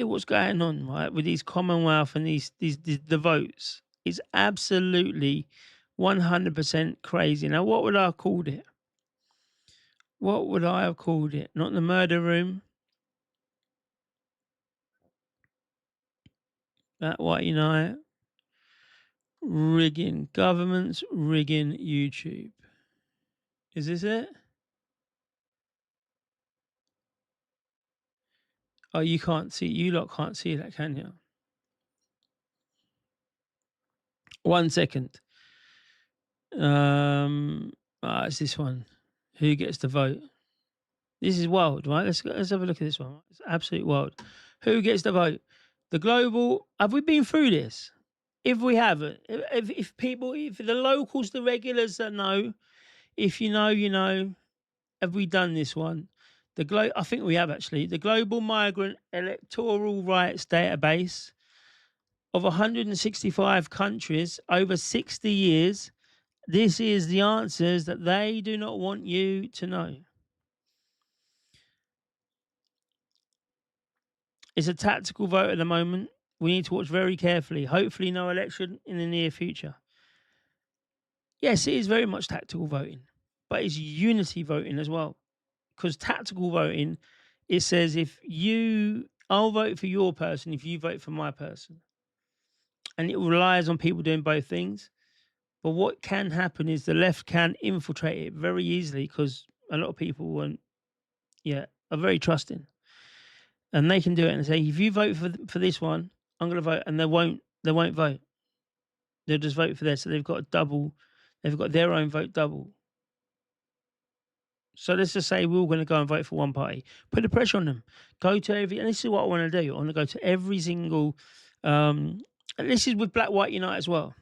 what's going on, right, with these Commonwealth and the votes. It's absolutely 100% crazy. Now, what would I have called it? What would I have called it? Not the murder room. That white unite. Rigging. Governments rigging YouTube. Is this it? Oh, you can't see. You lot can't see that, can you? 1 second. It's this one. Who gets to vote? This is wild, right? Let's have a look at this one. It's absolute wild. Who gets to vote? The global. Have we been through this? If we haven't, if the locals, the regulars that know, if you know, you know. Have we done this one? I think we have actually. The Global Migrant Electoral Rights Database of 165 countries over 60 years. This is the answers that they do not want you to know. It's a tactical vote at the moment. We need to watch very carefully. Hopefully no election in the near future. Yes, it is very much tactical voting, but it's unity voting as well. Because tactical voting, it says I'll vote for your person if you vote for my person. And it relies on people doing both things. But what can happen is the left can infiltrate it very easily, because a lot of people are very trusting. And they can do it and say, if you vote for this one, I'm going to vote. And they won't vote. They'll just vote for this. So they've got their own vote double. So let's just say we're all going to go and vote for one party. Put the pressure on them. Go to and this is what I want to do. I want to go to every single, and this is with Black White Unite as well.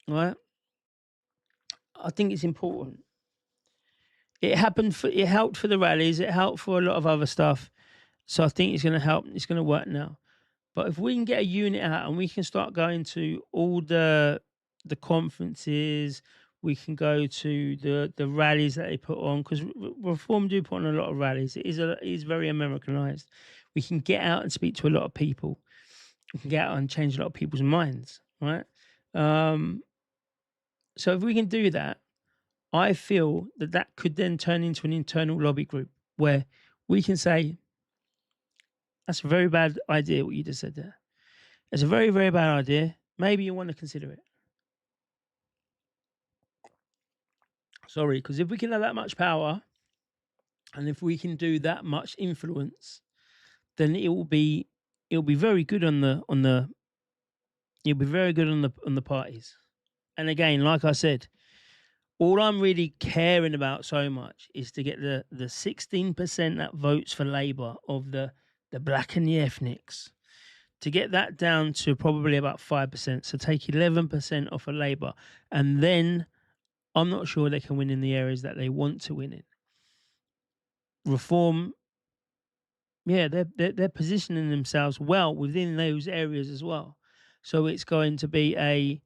Right? I think it's important. It helped for the rallies. It helped for a lot of other stuff. So I think it's going to help. It's going to work now. But if we can get a unit out and we can start going to all the conferences, we can go to the rallies that they put on, because Reform do put on a lot of rallies. It is very Americanized. We can get out and speak to a lot of people. We can get out and change a lot of people's minds, right? So if we can do that, I feel that could then turn into an internal lobby group where we can say, that's a very bad idea, what you just said there. It's a very, very bad idea. Maybe you want to consider it. Sorry, because if we can have that much power, and if we can do that much influence, then it'll be very good on the parties. And again, like I said, all I'm really caring about so much is to get the 16% that votes for Labour of the black and the ethnics, to get that down to probably about 5%. So take 11% off of Labour, and then I'm not sure they can win in the areas that they want to win in. Reform, yeah, they're positioning themselves well within those areas as well. So it's going to be a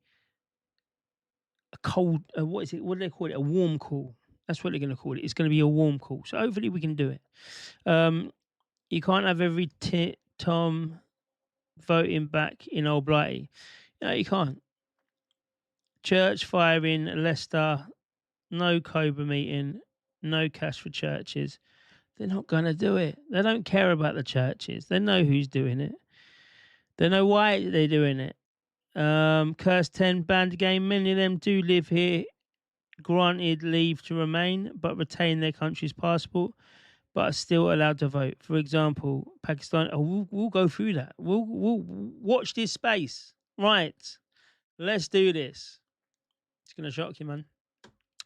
cold, what is it? What do they call it? A warm call. That's what they're going to call it. It's going to be a warm call. So hopefully we can do it. You can't have every Tom voting back in Old Blighty. No, you can't. Church firing, Leicester, no Cobra meeting, no cash for churches. They're not going to do it. They don't care about the churches. They know who's doing it. They know why they're doing it. Curse 10 banned again. Many of them do live here, granted leave to remain, but retain their country's passport, but are still allowed to vote. For example, Pakistan. Oh, we'll go through that. We'll watch this space. Right. Let's do this. It's going to shock you, man.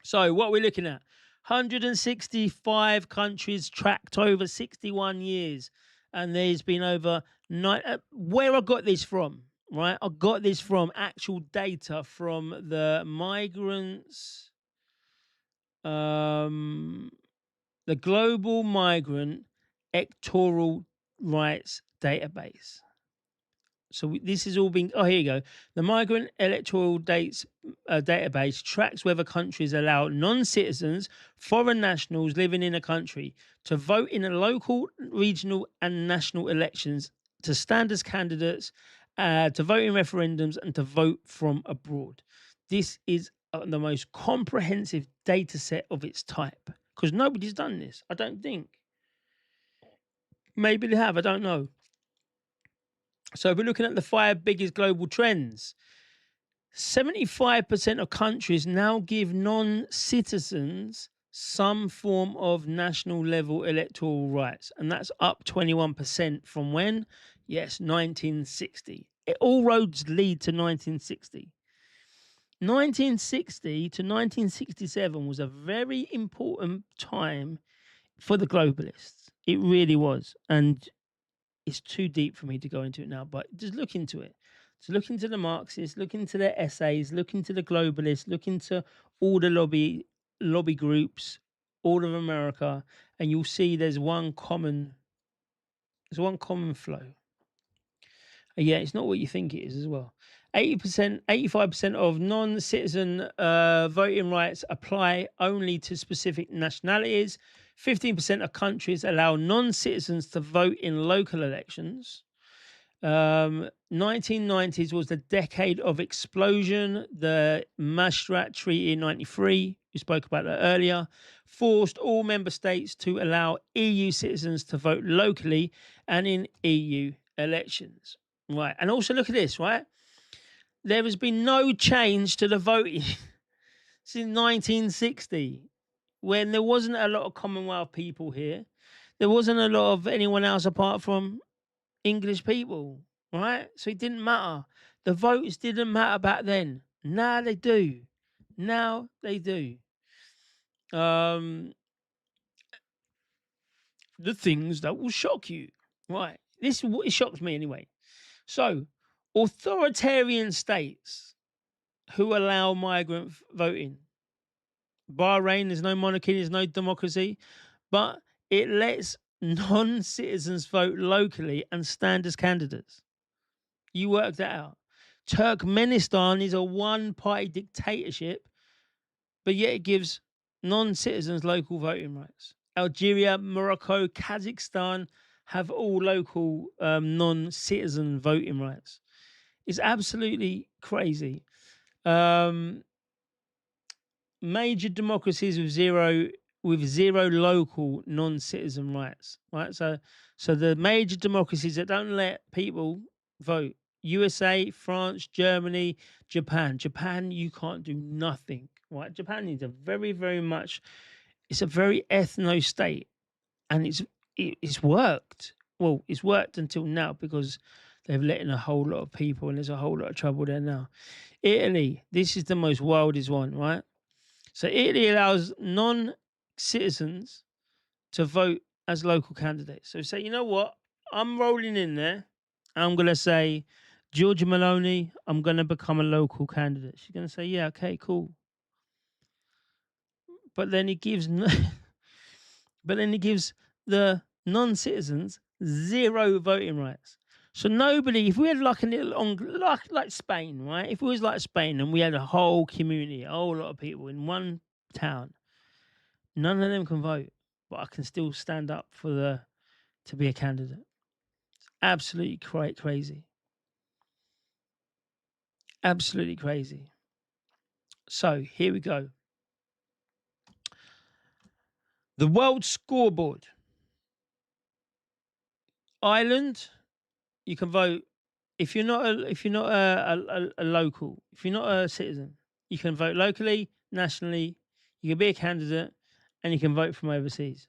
So what we're looking at, 165 countries tracked over 61 years. And there's been over where I got this from, right? I got this from actual data from the migrants, the Global Migrant Electoral Rights Database. So this is all being. Oh, here you go. The Migrant Electoral Database tracks whether countries allow non-citizens, foreign nationals living in a country, to vote in a local, regional, and national elections, to stand as candidates, to vote in referendums, and to vote from abroad. This is the most comprehensive data set of its type because nobody's done this. I don't think. Maybe they have. I don't know. So if we're looking at the 5 biggest global trends, 75% of countries now give non-citizens some form of national level electoral rights. And that's up 21% from when? Yes, 1960. All roads lead to 1960. 1960 to 1967 was a very important time for the globalists. It really was. And it's too deep for me to go into it now, but just look into it. So look into the Marxists, look into their essays, look into the globalists, look into all the lobby groups, all of America, and you'll see there's one common flow. And yeah, it's not what you think it is as well. 80%, 85% of non-citizen voting rights apply only to specific nationalities. 15% of countries allow non-citizens to vote in local elections. 1990s was the decade of explosion. The Maastricht Treaty in 93, we spoke about that earlier, forced all member states to allow EU citizens to vote locally and in EU elections. Right, and also look at this, right? There has been no change to the voting since 1960, when there wasn't a lot of Commonwealth people here. There wasn't a lot of anyone else apart from English people, right? So it didn't matter. The votes didn't matter back then. Now they do. Now they do. The things that will shock you, right? This is what it shocks me anyway. So, authoritarian states who allow migrant voting. Bahrain, there's no monarchy, there's no democracy, but it lets non-citizens vote locally and stand as candidates. You work that out. Turkmenistan is a one-party dictatorship, but yet it gives non-citizens local voting rights. Algeria, Morocco, Kazakhstan have all local non-citizen voting rights. It's absolutely crazy. Major democracies with zero local non-citizen rights, right? So the major democracies that don't let people vote: USA, France, Germany, Japan. Japan, you can't do nothing, right? Japan is a very, very much. It's a very ethno state, and it's worked. Well, it's worked until now because they've let in a whole lot of people, and there's a whole lot of trouble there now. Italy, this is the most wildest one, right? So Italy allows non-citizens to vote as local candidates. So say, you know what? I'm rolling in there. I'm going to say, Giorgia Meloni, I'm going to become a local candidate. She's going to say, yeah, okay, cool. but then he gives the non-citizens 0 voting rights. So nobody, if we had like a little like Spain, right? If it was like Spain and we had a whole community, a whole lot of people in one town, none of them can vote, but I can still stand up to be a candidate. It's absolutely crazy. Absolutely crazy. So here we go. The world scoreboard. Ireland, you can vote if you're not a local, if you're not a citizen, you can vote locally, nationally. You can be a candidate, and you can vote from overseas.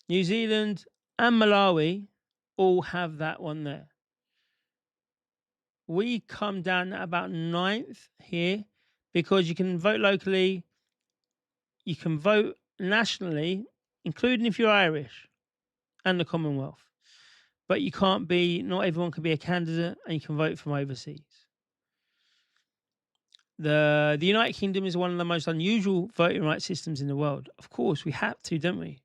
New Zealand and Malawi all have that one there. We come down at about 9th here because you can vote locally, you can vote nationally, including if you're Irish and the Commonwealth. But you can't be, not everyone can be a candidate, and you can vote from overseas. The United Kingdom is one of the most unusual voting rights systems in the world. Of course, we have to, don't we?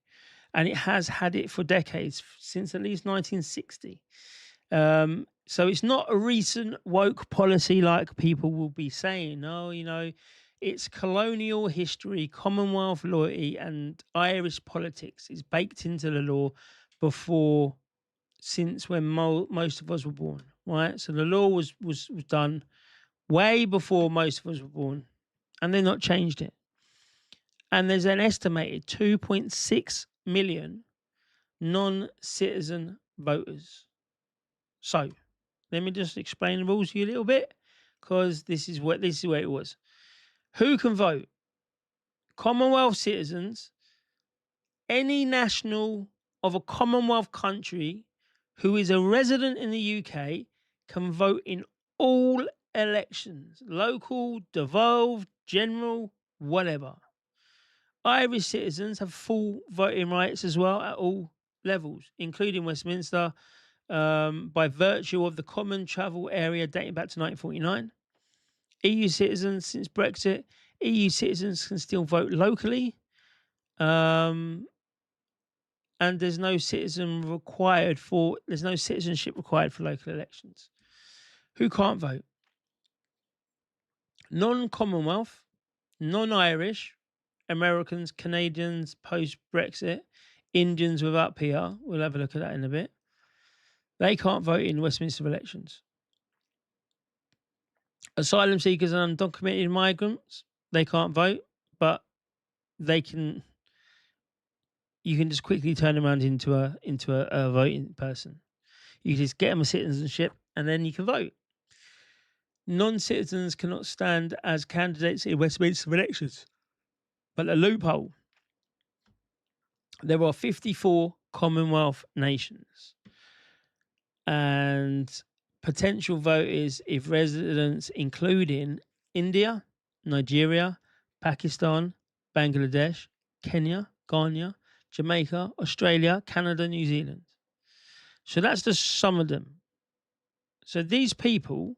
And it has had it for decades, since at least 1960. So it's not a recent woke policy like people will be saying. No, it's colonial history, Commonwealth loyalty, and Irish politics is baked into the law since when most of us were born, right? So the law was done way before most of us were born, and they've not changed it. And there's an estimated 2.6 million non-citizen voters. So let me just explain the rules to you a little bit, because this is where it was. Who can vote? Commonwealth citizens, any national of a Commonwealth country who is a resident in the UK can vote in all elections, local, devolved, general, whatever. Irish citizens have full voting rights as well at all levels, including Westminster, by virtue of the common travel area dating back to 1949. EU citizens, since Brexit, EU citizens can still vote locally. And there's no citizenship required for local elections. Who can't vote? Non-Commonwealth, non-Irish, Americans, Canadians post-Brexit, Indians without PR. We'll have a look at that in a bit. They can't vote in Westminster elections. Asylum seekers and undocumented migrants, they can't vote, but they can. You can just quickly turn them around into a voting person. You just get them a citizenship, and then you can vote. Non-citizens cannot stand as candidates in Westminster elections. But a loophole. There are 54 Commonwealth nations. And potential voters, if residents including India, Nigeria, Pakistan, Bangladesh, Kenya, Ghana, Jamaica, Australia, Canada, New Zealand. So that's just some of them. So these people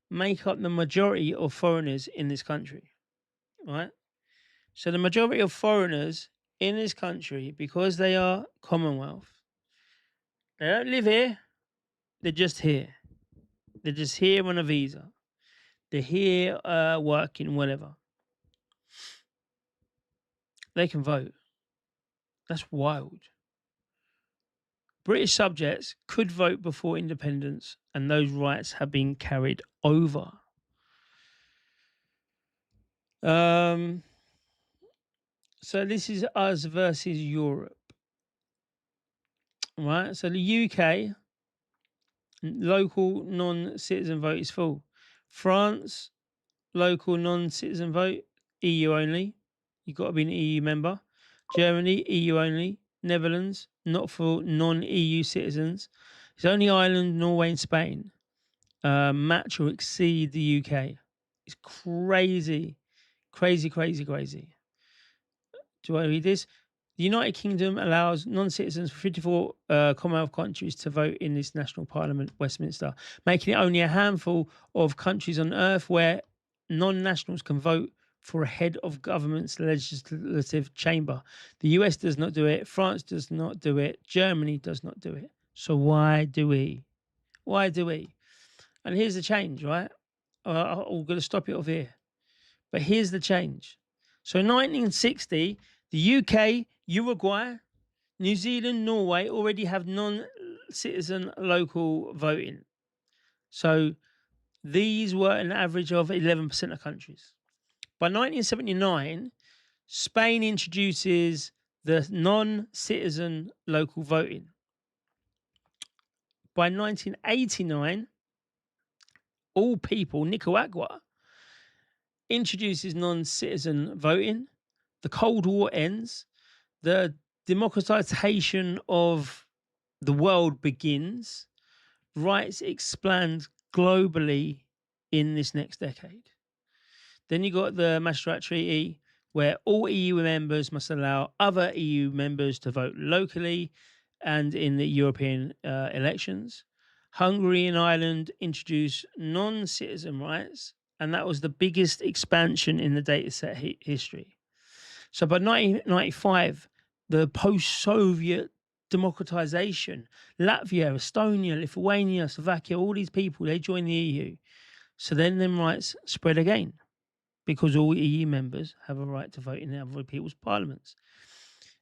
make up the majority of foreigners in this country, right? So the majority of foreigners in this country, because they are Commonwealth, they don't live here, they're just here. They're just here on a visa. They're here working, whatever. They can vote. That's wild. British subjects could vote before independence, and those rights have been carried over. So this is us versus Europe. Right? So the UK, local non-citizen vote is full. France, local non-citizen vote, EU only. You've got to be an EU member. Germany, EU only. Netherlands, not for non-EU citizens. It's only Ireland, Norway, and Spain match or exceed the UK. It's crazy. Crazy. Do I read this? The United Kingdom allows non-citizens for 54 Commonwealth countries to vote in this national parliament, Westminster, making it only a handful of countries on earth where non-nationals can vote for a head of government's legislative chamber. The US does not do it. France does not do it. Germany does not do it. So why do we? Why do we? And here's the change, right? I'm going to stop it off here. But here's the change. So in 1960, the UK, Uruguay, New Zealand, Norway already have non-citizen local voting. So these were an average of 11% of countries. By 1979, Spain introduces the non-citizen local voting. By 1989, all people, Nicaragua, introduces non-citizen voting. The Cold War ends. The democratization of the world begins. Rights expand globally in this next decade. Then you got the Maastricht Treaty, where all EU members must allow other EU members to vote locally and in the European elections. Hungary and Ireland introduced non-citizen rights, and that was the biggest expansion in the dataset history. So by 1995, the post-Soviet democratization, Latvia, Estonia, Lithuania, Slovakia, all these people, they joined the EU. So then them rights spread again, because all EU members have a right to vote in other people's parliaments.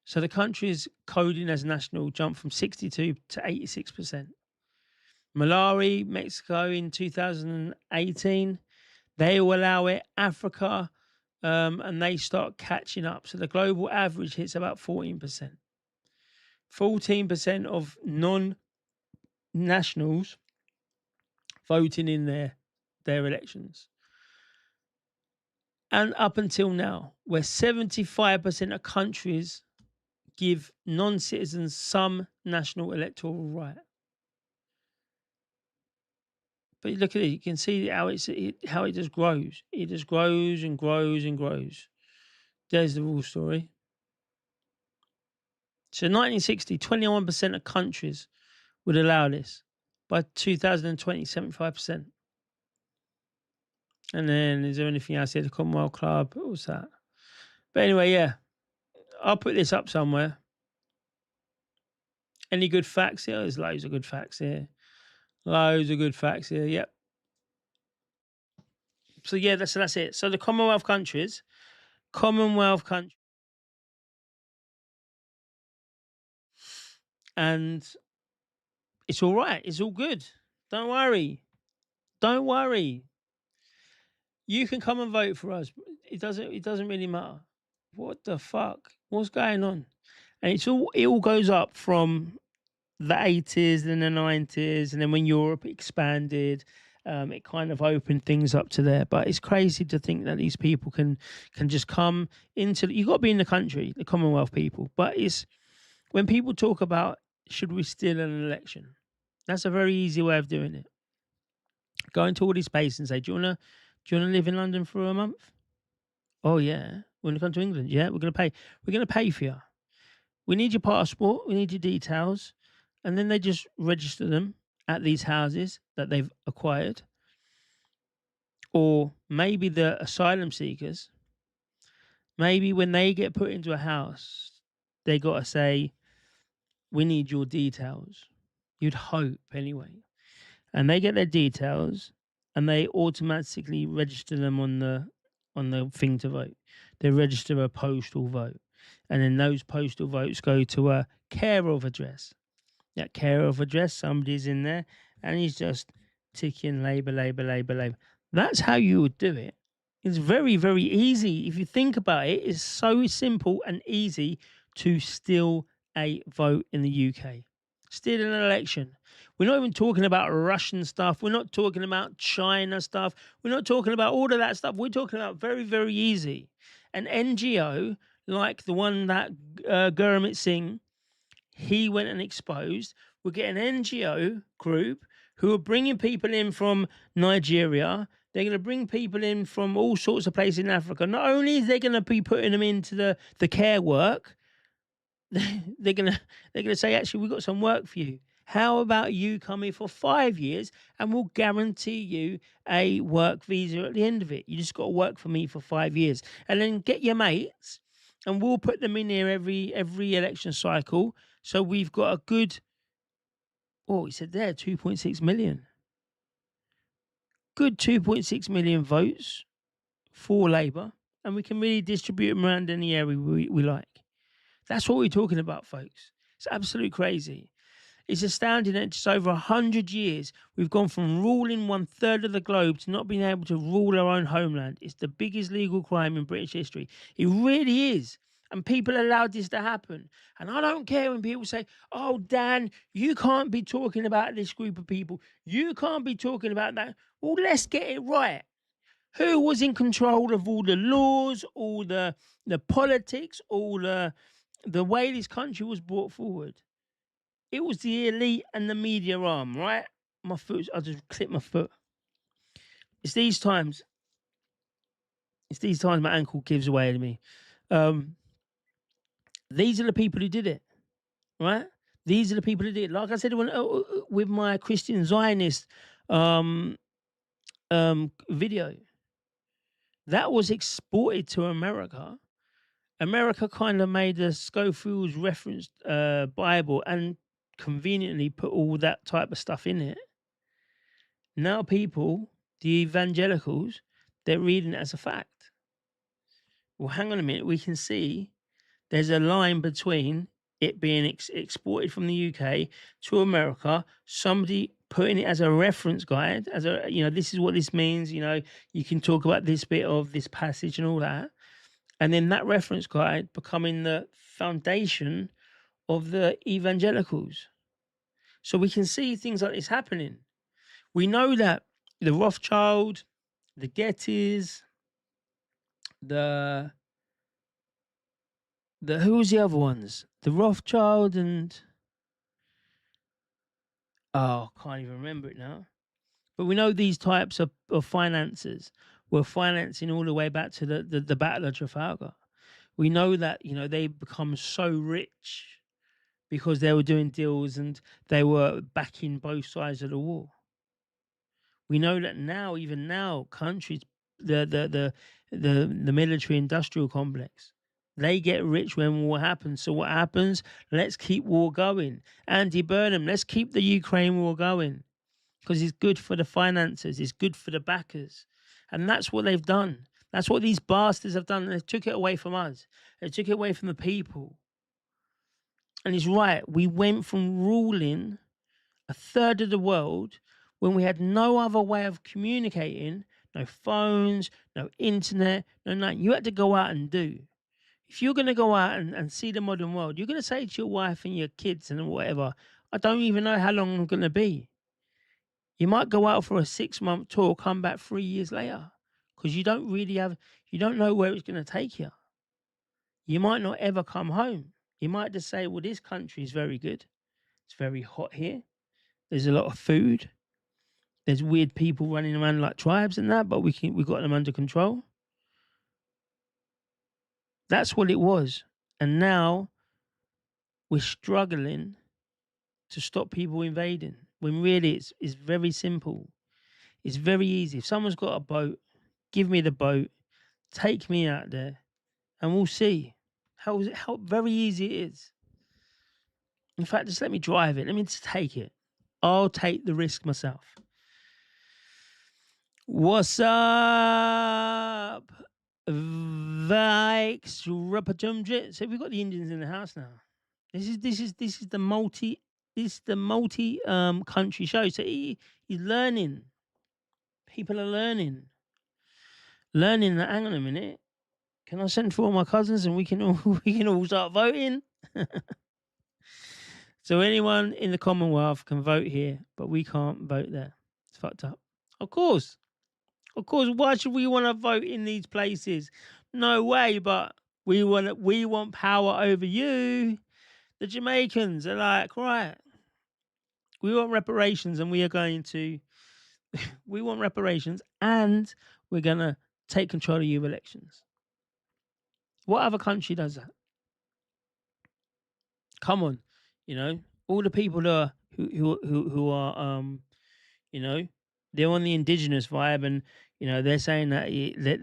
So the countries coding as national jumped from 62 to 86%. Malawi, Mexico in 2018, they will allow it. Africa, and they start catching up. So the global average hits about 14%. 14% of non-nationals voting in their elections. And up until now, where 75% of countries give non-citizens some national electoral right. But look at it, you can see how it just grows. It just grows and grows and grows. There's the real story. So 1960, 21% of countries would allow this. By 2020, 75%. And then, is there anything else here? The Commonwealth Club, what was that? But anyway, yeah. I'll put this up somewhere. Any good facts here? There's loads of good facts here. Loads of good facts here, yep. So yeah, that's it. So the Commonwealth countries, and it's all right. It's all good. Don't worry. Don't worry. You can come and vote for us. It doesn't really matter. What the fuck? What's going on? And it all goes up from the 80s and the 90s, and then when Europe expanded, it kind of opened things up to there. But it's crazy to think that these people can just come into. You've got to be in the country, the Commonwealth people. But it's when people talk about should we steal an election, that's a very easy way of doing it. Go into all these places and say, do you wanna live in London for a month? Oh yeah. We're gonna come to England. Yeah, we're gonna pay. We're gonna pay for you. We need your passport. We need your details. And then they just register them at these houses that they've acquired. Or maybe the asylum seekers, maybe when they get put into a house, they got to say, we need your details. You'd hope anyway. And they get their details and they automatically register them on the thing to vote. They register a postal vote. And then those postal votes go to a care of address. That care of address, somebody's in there and he's just ticking labor. That's how you would do it. It's very, very easy. If you think about it, it's so simple and easy to steal a vote in the UK. Steal an election. We're not even talking about Russian stuff. We're not talking about China stuff. We're not talking about all of that stuff. We're talking about very, very easy. An NGO like the one that Gurmit Singh, he went and exposed. We'll get an NGO group who are bringing people in from Nigeria. They're going to bring people in from all sorts of places in Africa. Not only is they going to be putting them into the care work, they're going to say, actually, we've got some work for you. How about you come here for 5 years and we'll guarantee you a work visa at the end of it? You just got to work for me for 5 years, and then get your mates, and we'll put them in here every election cycle. So we've got a good, he said there, 2.6 million. Good 2.6 million votes for Labour, and we can really distribute them around any area we like. That's what we're talking about, folks. It's absolutely crazy. It's astounding that just over 100 years, we've gone from ruling 1/3 of the globe to not being able to rule our own homeland. It's the biggest legal crime in British history. It really is. And people allowed this to happen. And I don't care when people say, oh, Dan, you can't be talking about this group of people. You can't be talking about that. Well, let's get it right. Who was in control of all the laws, all the politics, all the way this country was brought forward? It was the elite and the media arm, right? My foot, I just clipped my foot. It's these times my ankle gives away to me. These are the people who did it, right? These are the people who did it. Like I said, with my Christian Zionist video, that was exported to America. America kind of made a Schofield's referenced Bible and conveniently put all that type of stuff in it. Now people, the evangelicals, they're reading it as a fact. Well, hang on a minute. We can see there's a line between it being exported from the UK to America, somebody putting it as a reference guide, as a, this is what this means, you can talk about this bit of this passage and all that. And then that reference guide becoming the foundation of the evangelicals. So we can see things like this happening. We know that the Rothschild, the Gettys, the who was the other ones? The Rothschild and I can't even remember it now. But we know these types of financiers were financing all the way back to the Battle of Trafalgar. We know that, they become so rich because they were doing deals and they were backing both sides of the war. We know that now, even now, countries, the military industrial complex, they get rich when war happens. So what happens? Let's keep war going. Andy Burnham, let's keep the Ukraine war going because it's good for the finances. It's good for the backers. And that's what they've done. That's what these bastards have done. They took it away from us. They took it away from the people. And it's right. We went from ruling 1/3 of the world when we had no other way of communicating, no phones, no internet, no nothing. You had to go out and do. If you're going to go out and see the modern world, you're going to say to your wife and your kids and whatever, I don't even know how long I'm going to be. You might go out for a 6-month tour, come back 3 years later because you don't know where it's going to take you. You might not ever come home. You might just say, well, this country is very good. It's very hot here. There's a lot of food. There's weird people running around like tribes and that, but we got them under control. That's what it was. And now we're struggling to stop people invading when really it's very simple. It's very easy. If someone's got a boat, give me the boat, take me out there, and we'll see how very easy it is. In fact, just let me drive it. Let me just take it. I'll take the risk myself. What's up? Vikes Rapatumjit. So we've got the Indians in the house now. This is the multi country show. So he's learning. People are learning. Learning that, hang on a minute. Can I send for all my cousins and we can all start voting? So anyone in the Commonwealth can vote here, but we can't vote there. It's fucked up. Of course, why should we want to vote in these places? No way, but we want power over you. The Jamaicans are like, right, we want reparations and we are going to, we want reparations and we're going to take control of your elections. What other country does that? Come on, all the people who are you know, they're on the indigenous vibe, and you know they're saying that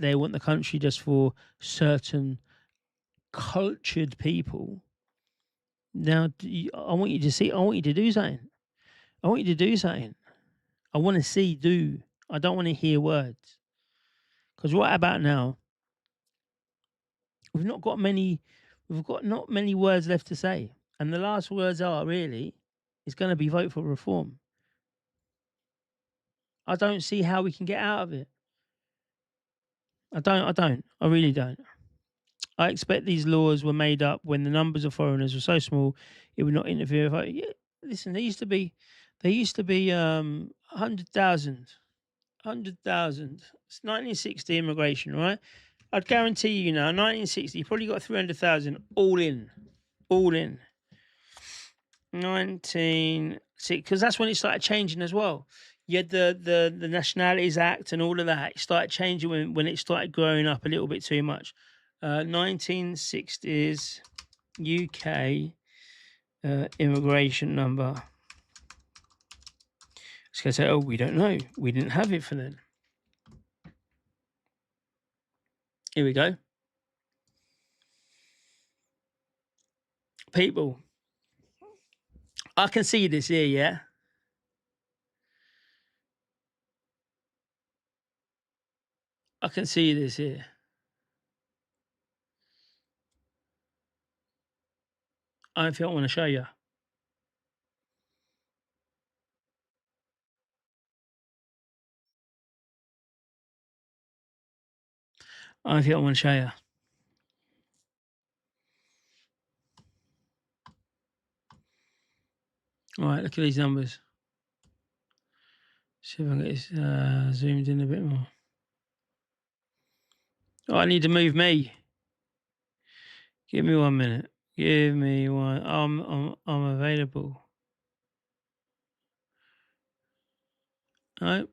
they want the country just for certain cultured people. Now, I want you to see. I want you to do something. I want you to do something. I want to see do. I don't want to hear words. Because right about now, we've not got many. We've got not many words left to say, and the last words are really, it's going to be vote for reform. I don't see how we can get out of it. I don't. I don't. I really don't. I expect these laws were made up when the numbers of foreigners were so small, it would not interfere. Yeah, listen, there used to be 100,000, 100,000. It's 1960 immigration, right? I'd guarantee you now, 1960, you probably got 300,000 all in, all in. 1960, because that's when it started changing as well. You had the Nationalities Act and all of that. It started changing when it started growing up a little bit too much. 1960s UK immigration number. It's going to say, oh, we don't know. We didn't have it for then. Here we go. People, I can see this here, yeah? I can see this here. I don't think I want to show you. I don't think I want to show you. All right, look at these numbers. See if I can get this zoomed in a bit more. Oh, I need to move me. Give me 1 minute. Give me one. I'm available. All right.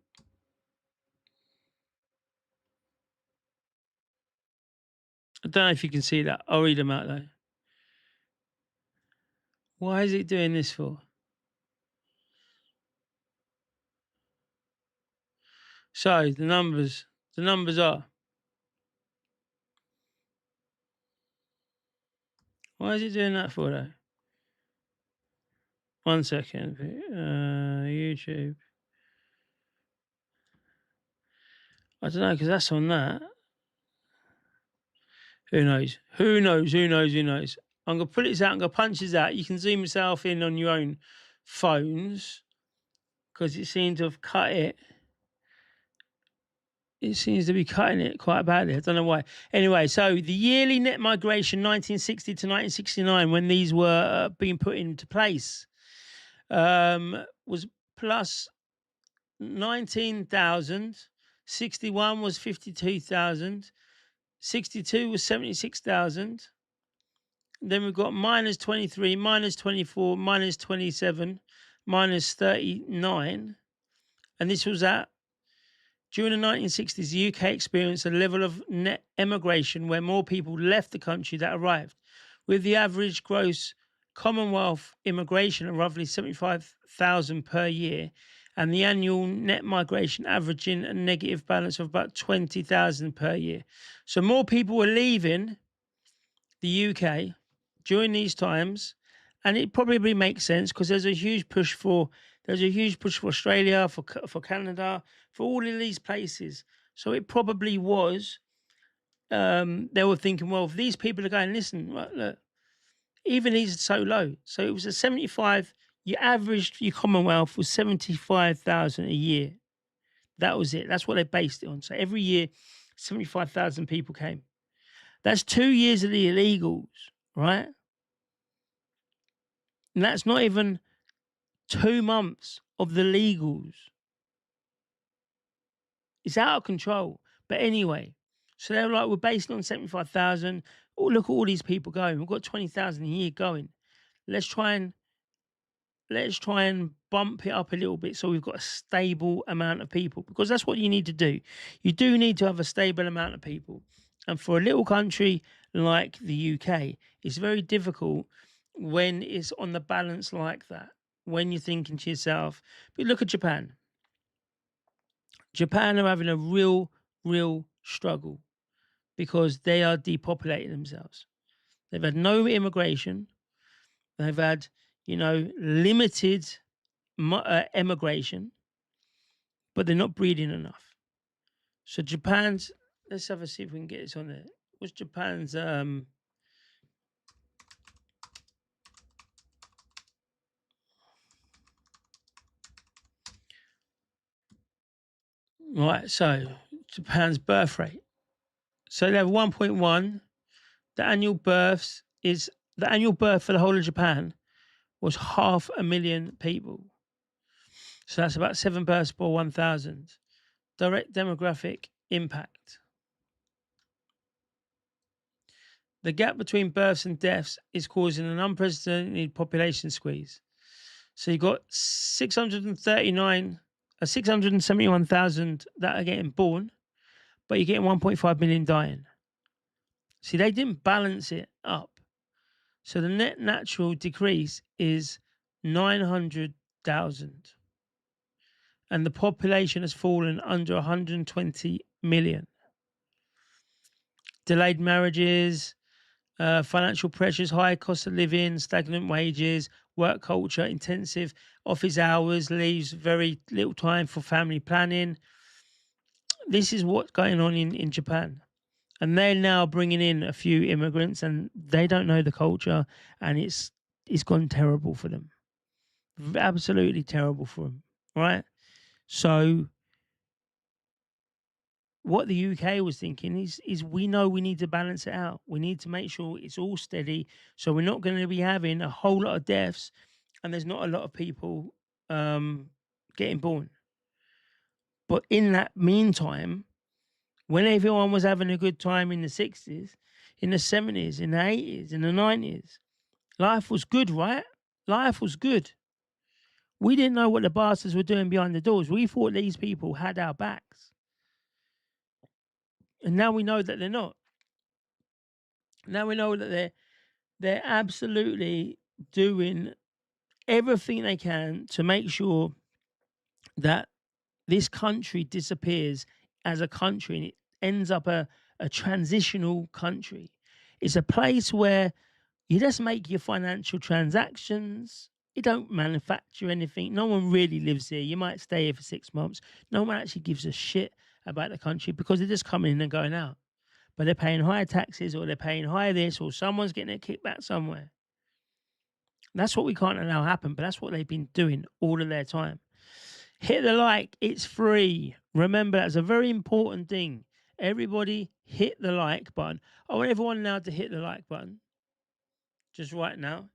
I don't know if you can see that. I'll read them out though. Why is it doing this for? So the numbers are. Why is it doing that for though? 1 second. YouTube. I don't know, because that's on that. Who knows? Who knows? Who knows? Who knows? I'm going to put this out. I'm going to punch this out. You can zoom yourself in on your own phones because it seems to have cut it. It seems to be cutting it quite badly. I don't know why. Anyway, so the yearly net migration 1960 to 1969, when these were being put into place, was plus 19,000. 61 was 52,000. 62 was 76,000. Then we've got minus 23, minus 24, minus 27, minus 39. And this was at, during the 1960s, the UK experienced a level of net emigration where more people left the country than arrived, with the average gross Commonwealth immigration of roughly 75,000 per year, and the annual net migration averaging a negative balance of about 20,000 per year. So more people were leaving the UK during these times, and it probably makes sense because there's a huge push for Australia, for Canada, for all of these places. So it probably was. They were thinking, well, if these people are going, listen, look, even these are so low. So it was a 75. Your average, your Commonwealth was 75,000 a year. That was it. That's what they based it on. So every year, 75,000 people came. That's 2 years of the illegals, right? And that's not even 2 months of the legals. It's out of control. But anyway, so they were like, we're based on 75,000. Oh, look at all these people going. We've got 20,000 a year going. Let's try and bump it up a little bit so we've got a stable amount of people, because that's what you need to do. You do need to have a stable amount of people. And for a little country like the UK, it's very difficult when it's on the balance like that. when you're thinking to yourself, but look at Japan. Japan are having a real struggle because they are depopulating themselves. They've had no immigration. They've had, limited emigration, but they're not breeding enough. So Japan's, let's see if we can get this on there. What's Japan's right, so Japan's birth rate. So they have 1.1. The annual birth for the whole of Japan was 500,000 people. So that's about 7 births per 1,000. Direct demographic impact. The gap between births and deaths is causing an unprecedented population squeeze. So you've got 671,000 that are getting born, but you're getting 1.5 million dying. See, they didn't balance it up. So the net natural decrease is 900,000. And the population has fallen under 120 million. Delayed marriages, financial pressures, high cost of living, stagnant wages, work culture, intensive office hours, leaves very little time for family planning. This is what's going on in Japan. And they're now bringing in a few immigrants and they don't know the culture, and it's gone terrible for them. Absolutely terrible for them, right? So what the UK was thinking is we know we need to balance it out. We need to make sure it's all steady, so we're not going to be having a whole lot of deaths and there's not a lot of people getting born. But in that meantime, when everyone was having a good time in the 60s, in the 70s, in the 80s, in the 90s, life was good, right? Life was good. We didn't know what the bastards were doing behind the doors. We thought these people had our backs. And now we know that they're not. Now we know that they're absolutely doing everything they can to make sure that this country disappears as a country and it ends up a transitional country. It's a place where you just make your financial transactions. You don't manufacture anything. No one really lives here. You might stay here for 6 months. No one actually gives a shit about the country because they're just coming in and going out. But they're paying higher taxes, or they're paying higher this, or someone's getting a kickback somewhere. That's what we can't allow happen, but that's what they've been doing all of their time. Hit the like, it's free. Remember, that's a very important thing. Everybody hit the like button. I want everyone now to hit the like button. Just right now.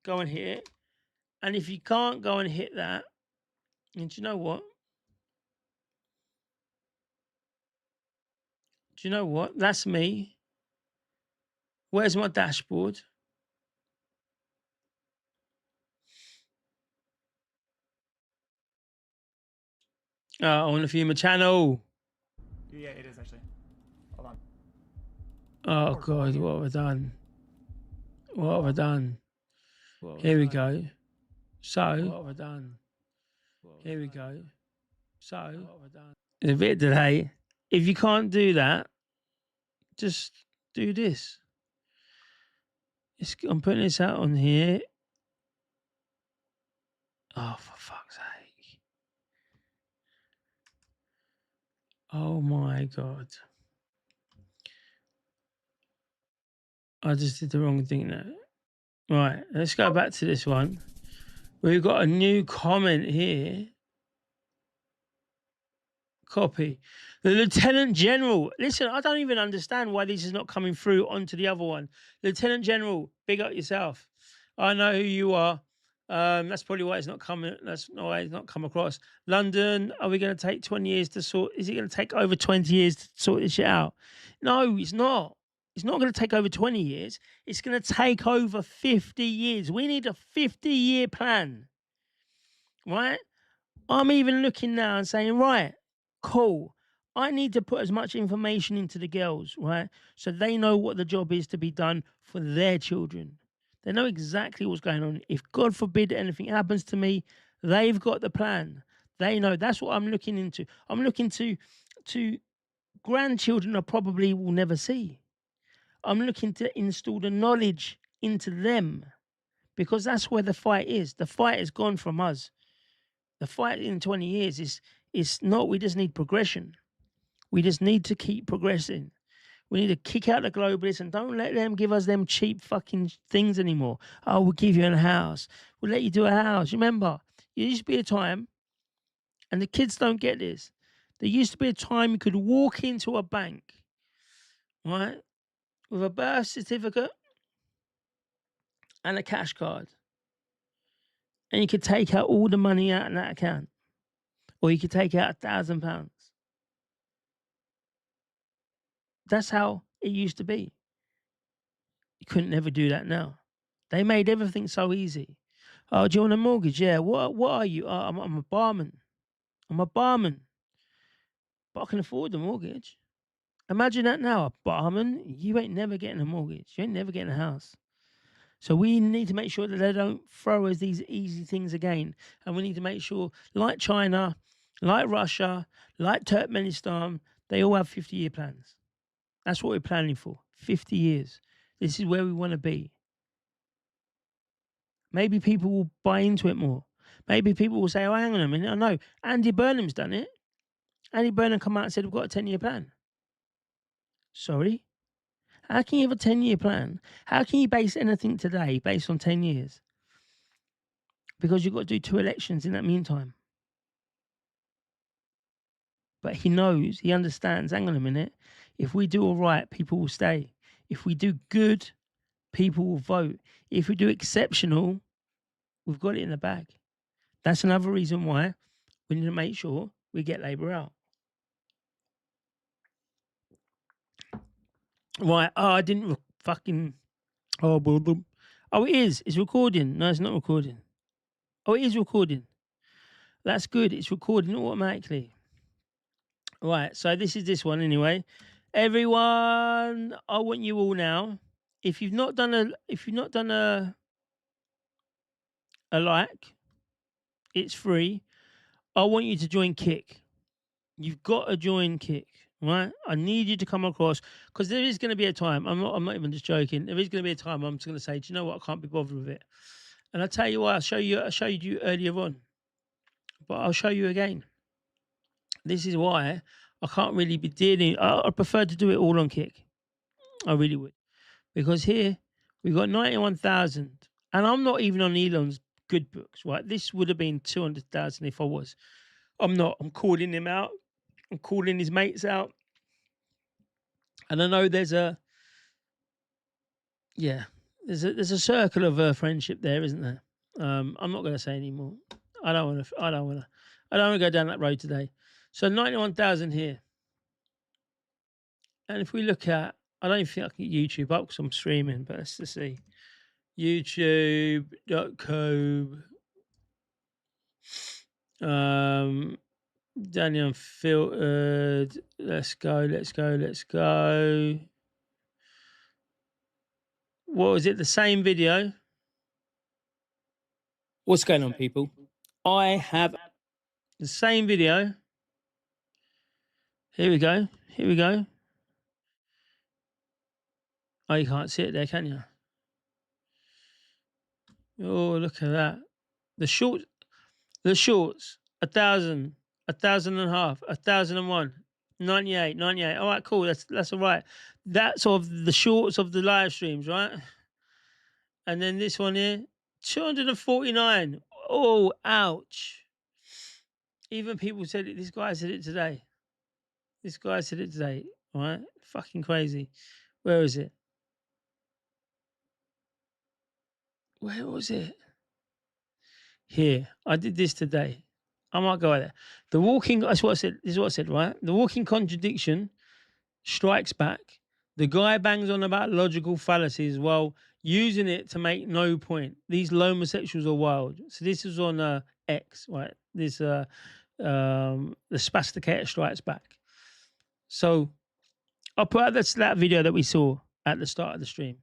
Go and hit it. And if you can't go and hit that, and do you know what? Do you know what? That's me. Where's my dashboard? I want to view my channel. Yeah, it is actually. Hold on. Oh, God, what have I done? What have I done? Here we go. So, what have I done? Here we go. So, what have I done? It's a bit of delay. If you can't do that, just do this. I'm putting this out on here. Oh, for fuck's sake. Oh, my God. I just did the wrong thing there. Right, let's go back to this one. We've got a new comment here. Copy. The Lieutenant General. Listen, I don't even understand why this is not coming through onto the other one. Lieutenant General, big up yourself. I know who you are. That's probably why it's not coming. That's why it's not come across. London, are we going to take 20 years to sort? Is it going to take over 20 years to sort this shit out? No, it's not. It's not going to take over 20 years. It's going to take over 50 years. We need a 50-year plan. Right? I'm even looking now and saying, right, cool. I need to put as much information into the girls, right? So they know what the job is to be done for their children. They know exactly what's going on. If God forbid anything happens to me, they've got the plan. They know. That's what I'm looking into. I'm looking to grandchildren I probably will never see. I'm looking to install the knowledge into them, because that's where the fight is. The fight has gone from us. The fight in 20 years is not, we just need progression. We just need to keep progressing. We need to kick out the globalists and don't let them give us them cheap fucking things anymore. Oh, we'll give you a house. We'll let you do a house. Remember, there used to be a time, and the kids don't get this. There used to be a time you could walk into a bank, right, with a birth certificate and a cash card, and you could take out all the money out in that account, or you could take out £1,000. That's how it used to be. You couldn't never do that now. They made everything so easy. Oh, do you want a mortgage? Yeah. What are you? Oh, I'm a barman. I'm a barman. But I can afford the mortgage. Imagine that now. A barman, you ain't never getting a mortgage. You ain't never getting a house. So we need to make sure that they don't throw us these easy things again. And we need to make sure, like China, like Russia, like Turkmenistan, they all have 50-year plans. That's what we're planning for. 50 years. This is where we want to be. Maybe people will buy into it more. Maybe people will say, oh, hang on a minute. I know. Andy Burnham's done it. Andy Burnham come out and said, we've got a 10-year plan. Sorry? How can you have a 10-year plan? How can you base anything today based on 10 years? Because you've got to do 2 elections in that meantime. But he knows, he understands, hang on a minute. If we do all right, people will stay. If we do good, people will vote. If we do exceptional, we've got it in the bag. That's another reason why we need to make sure we get Labour out. Right. Oh, I didn't fucking... Oh, it is. It's recording. No, it's not recording. Oh, it is recording. That's good. It's recording automatically. Right. So this one anyway. Everyone, I want you all now. If you've not done a like, it's free. I want you to join Kick. You've got to join Kick, right? I need you to come across, because there is going to be a time. I'm not even just joking. There is going to be a time I'm just going to say, do you know what? I can't be bothered with it. And I'll tell you why. I showed you earlier on, but I'll show you again. This is why I can't really be dealing. I prefer to do it all on Kick. I really would, because here we've got 91,000, and I'm not even on Elon's good books, right? This would have been 200,000 if I was. I'm not. I'm calling him out. I'm calling his mates out. And I know there's a circle of friendship there, isn't there? I'm not going to say anymore. I don't want to go down that road today. So 91,000 here. And if we look at, I don't think I can get YouTube up because I'm streaming, but let's just see. YouTube.co. Daniel Unfiltered. Let's go. What was it? The same video? What's going on, people? I have the same video. Here we go. Oh, you can't see it there, can you? Oh, look at that. The shorts, 1,000, 1,500, 1,001, 98. All right, cool. That's all right. That's of the shorts of the live streams, right? And then this one here, 249. Oh, ouch. Even people said it. This guy said it today. All right? Fucking crazy. Where is it? Where was it? Here. I did this today. I might go there. That's what I said. This is what I said, right? The walking contradiction strikes back. The guy bangs on about logical fallacies while using it to make no point. These homosexuals are wild. So this is on X, right? This the spasticator strikes back. So I'll put out that video that we saw at the start of the stream.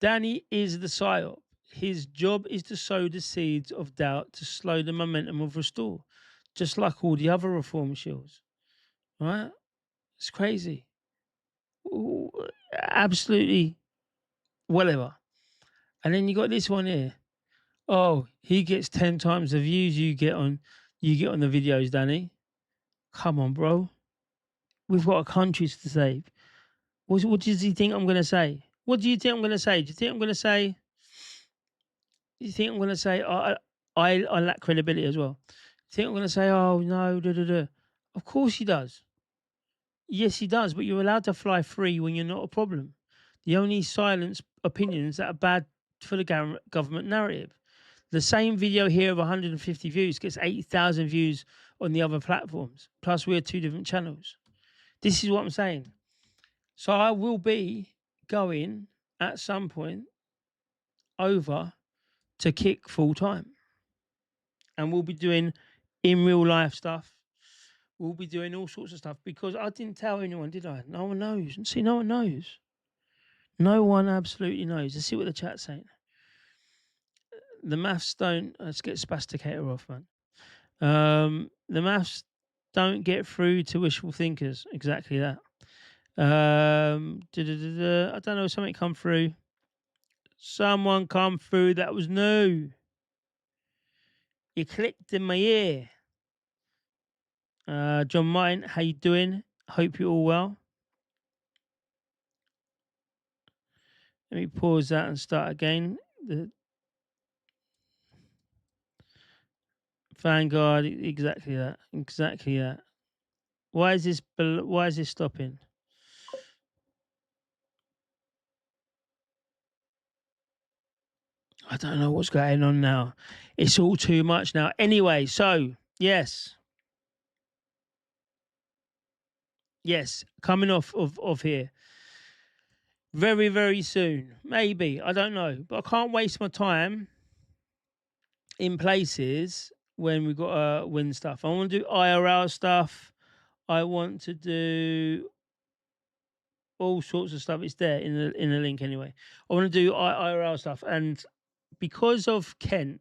Danny is the psyop. His job is to sow the seeds of doubt to slow the momentum of restore, just like all the other reform shills. Right? It's crazy. Ooh, absolutely whatever. And then you got this one here. Oh, he gets 10 times the views you get on the videos, Danny. Come on, bro. We've got a country to save. What does he think I'm going to say? What do you think I'm going to say? Do you think I'm going to say? Do you think I'm going to say? I lack credibility as well. Do you think I'm going to say? Oh no, da da da. Of course he does. Yes, he does. But you're allowed to fly free when you're not a problem. The only silence opinions that are bad for the government narrative. The same video here of 150 views gets 80,000 views on the other platforms. Plus, we're 2 different channels. This is what I'm saying. So I will be going at some point over to Kick full time. And we'll be doing in real life stuff. We'll be doing all sorts of stuff because I didn't tell anyone, did I? No one knows. See, no one knows. No one absolutely knows. Let's see what the chat's saying. The maths don't. Let's get Spasticator off, man. The maths don't get through to wishful thinkers. Exactly that. I don't know. Something come through. Someone come through that was new. You clicked in my ear. John Martin, how you doing? Hope you're all well. Let me pause that and start again. The Vanguard, exactly that. Exactly that. Why is this stopping? I don't know what's going on now. It's all too much now. Anyway, so yes. Yes, coming off of here. Very, very soon. Maybe. I don't know. But I can't waste my time in places when we've got to win stuff. I want to do IRL stuff. I want to do all sorts of stuff. It's there in the link anyway. I want to do IRL stuff. And because of Kent,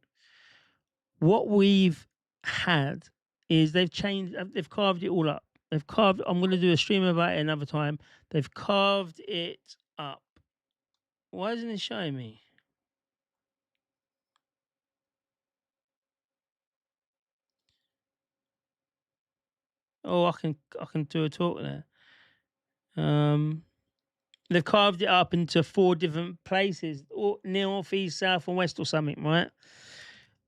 what we've had is they've carved it all up. I'm going to do a stream about it another time. They've carved it up. Why isn't it showing me? Oh, I can do a talk there. They've carved it up into 4 different places, north, east, south, and west, or something, right?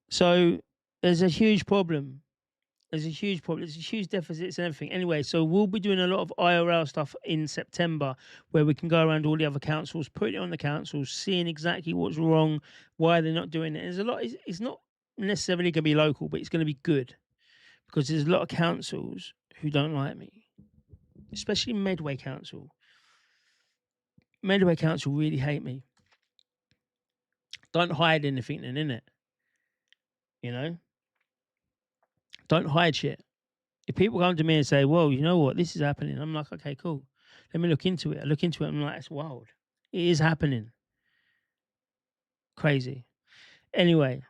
So there's a huge problem. There's a huge deficits and everything. Anyway, so we'll be doing a lot of IRL stuff in September where we can go around all the other councils, put it on the councils, seeing exactly what's wrong, why they're not doing it. There's a lot. It's not necessarily going to be local, but it's going to be good because there's a lot of councils who don't like me, especially Medway Council. Medway Council really hate me. Don't hide anything then, innit? You know? Don't hide shit. If people come to me and say, well, you know what, this is happening, I'm like, okay, cool. Let me look into it. I look into it, I'm like, it's wild. It is happening. Crazy. Anyway,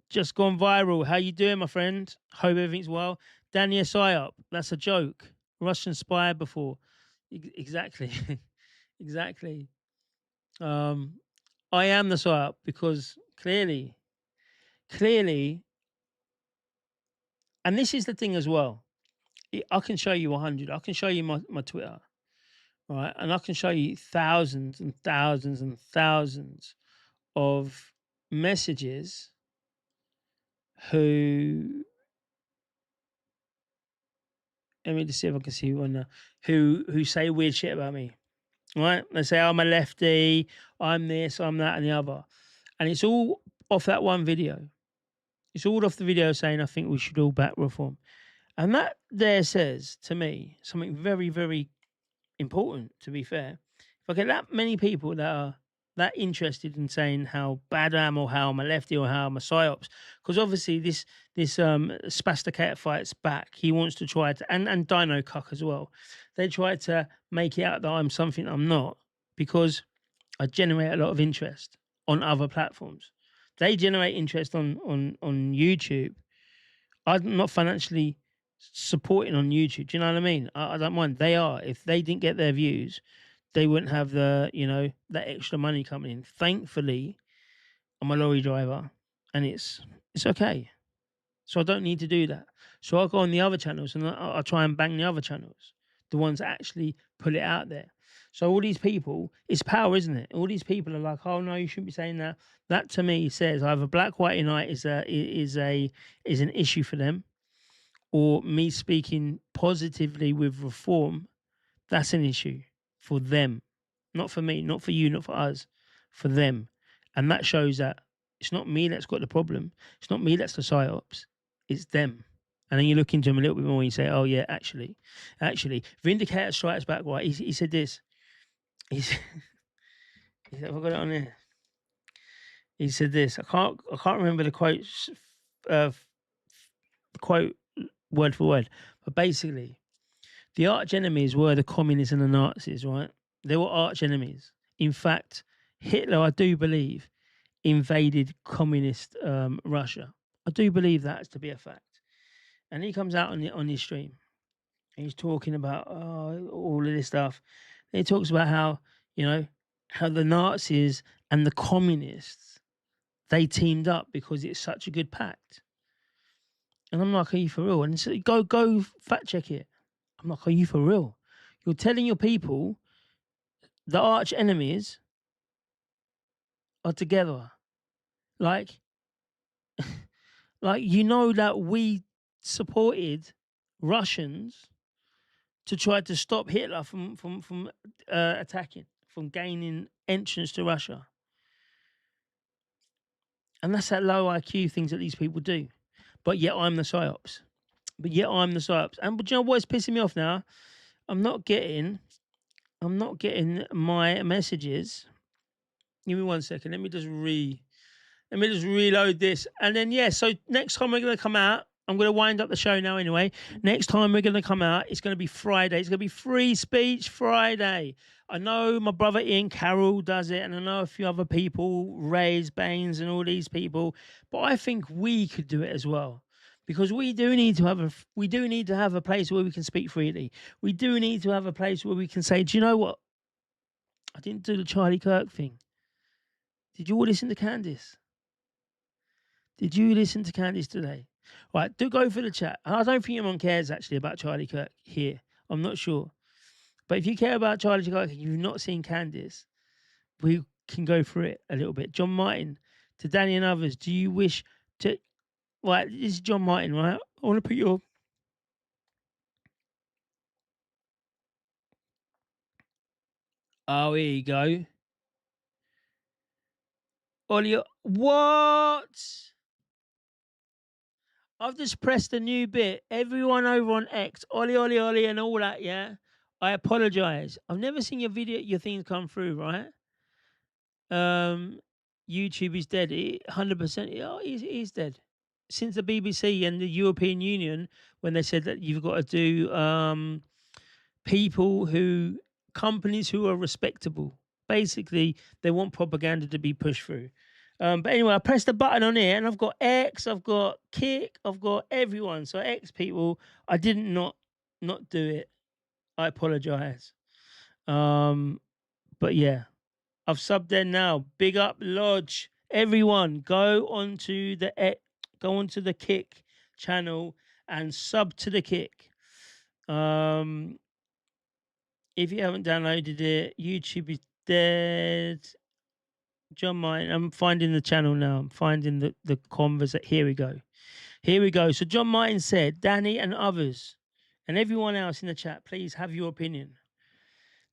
just gone viral. How you doing, my friend? Hope everything's well. Daniel Psyop, that's a joke. Russian spy before. Exactly. Exactly. I am the psyop because clearly, and this is the thing as well. I can show you 100. I can show you my Twitter, right? And I can show you thousands and thousands and thousands of messages who, let me just see if I can see one now, who say weird shit about me. Right? They say I'm a lefty, I'm this, I'm that, and the other. And it's all off that one video. It's all off the video saying I think we should all back reform. And that there says to me something very, very important, to be fair. If I get that many people that are that interested in saying how bad I am or how I'm a lefty or how I'm a psyops, because obviously this Spasticator fights back. He wants to try to, and Dino Cuck as well. They try to make it out that I'm something I'm not, because I generate a lot of interest on other platforms. They generate interest on YouTube. I'm not financially supporting on YouTube. Do you know what I mean? I don't mind. They are. If they didn't get their views, they wouldn't have that extra money coming in. Thankfully, I'm a lorry driver, and it's okay. So I don't need to do that. So I go on the other channels and I try and bang the other channels, the ones that actually put it out there. So all these people, it's power, isn't it? All these people are like, oh no, you shouldn't be saying that. That to me says either Black White Unite is an issue for them, or me speaking positively with reform, that's an issue for them. Not for me, not for you, not for us, for them. And that shows that it's not me that's got the problem. It's not me that's the psyops. It's them. And then you look into them a little bit more and you say, oh yeah, actually, Vindicator strikes back. Right? He said this. He said, have I got it on there? He said this. I can't remember the quote word for word, but basically, the arch enemies were the communists and the Nazis, right? They were arch enemies. In fact, Hitler, I do believe, invaded communist Russia. I do believe that to be a fact. And he comes out on his stream, and he's talking about all of this stuff. And he talks about how the Nazis and the communists, they teamed up because it's such a good pact. And I'm like, are you for real? And so go fact check it. I'm like, are you for real? You're telling your people the arch enemies are together. Like that we supported Russians to try to stop Hitler from attacking, from gaining entrance to Russia. And that's that low IQ things that these people do. But yet I'm the psyops. And but you know what's pissing me off now? I'm not getting my messages. Give me 1 second. Let me just reload this. And then so next time we're gonna come out, I'm gonna wind up the show now anyway. Next time we're gonna come out, it's gonna be Friday. It's gonna be Free Speech Friday. I know my brother Ian Carroll does it, and I know a few other people, Ray's Baines and all these people, but I think we could do it as well. Because we do need to have a place where we can speak freely. We do need to have a place where we can say, do you know what? I didn't do the Charlie Kirk thing. Did you all listen to Candice? Did you listen to Candice today? Right, do go for the chat. I don't think anyone cares actually about Charlie Kirk here. I'm not sure. But if you care about Charlie Kirk and you've not seen Candice, we can go through it a little bit. John Martin, to Danny and others, do you wish to... Right, this is John Martin, right? I want to put your... Oh, here you go. Ollie, what? I've just pressed a new bit. Everyone over on X, Ollie, and all that, yeah? I apologise. I've never seen your things come through, right? YouTube is dead. 100%. Oh, he's dead. Since the BBC and the European Union, when they said that you've got to do companies who are respectable. Basically, they want propaganda to be pushed through. But anyway, I pressed the button on here and I've got X, I've got Kick, I've got everyone. So X people, I didn't not do it. I apologise. But yeah, I've subbed there now. Big up Lodge. Everyone, go onto the Kick channel and sub to the Kick. If you haven't downloaded it, YouTube is dead. John Martin, I'm finding the channel now. I'm finding the conversation. Here we go. So John Martin said, Danny and others, and everyone else in the chat, please have your opinion.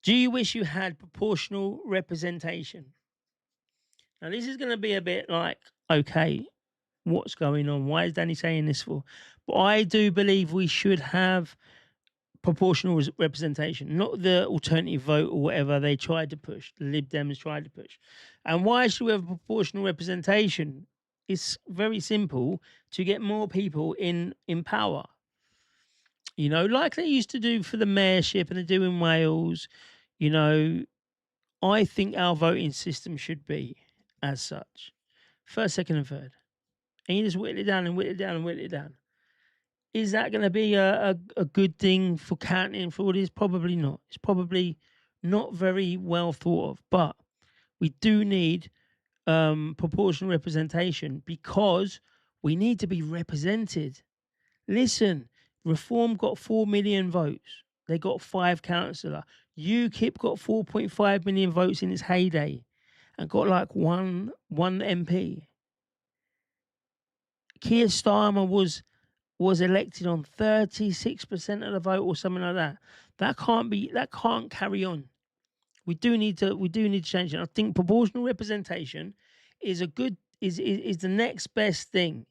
Do you wish you had proportional representation? Now, this is going to be a bit like, okay, what's going on? Why is Danny saying this for? But I do believe we should have proportional representation, not the alternative vote or whatever they tried to push, the Lib Dems tried to push. And why should we have proportional representation? It's very simple, to get more people in power. You know, like they used to do for the mayorship and they do in Wales. You know, I think our voting system should be as such. First, second, and third. And you just whittle it down and whittle it down and whittle it down. Is that going to be a good thing for counting for all this? Probably not. It's probably not very well thought of. But we do need proportional representation because we need to be represented. Listen, Reform got 4 million votes. They got 5 councillor. UKIP got 4.5 million votes in its heyday and got like one MP. Keir Starmer was elected on 36% of the vote or something like that. That can't carry on. We do need to change it. I think proportional representation is the next best thing.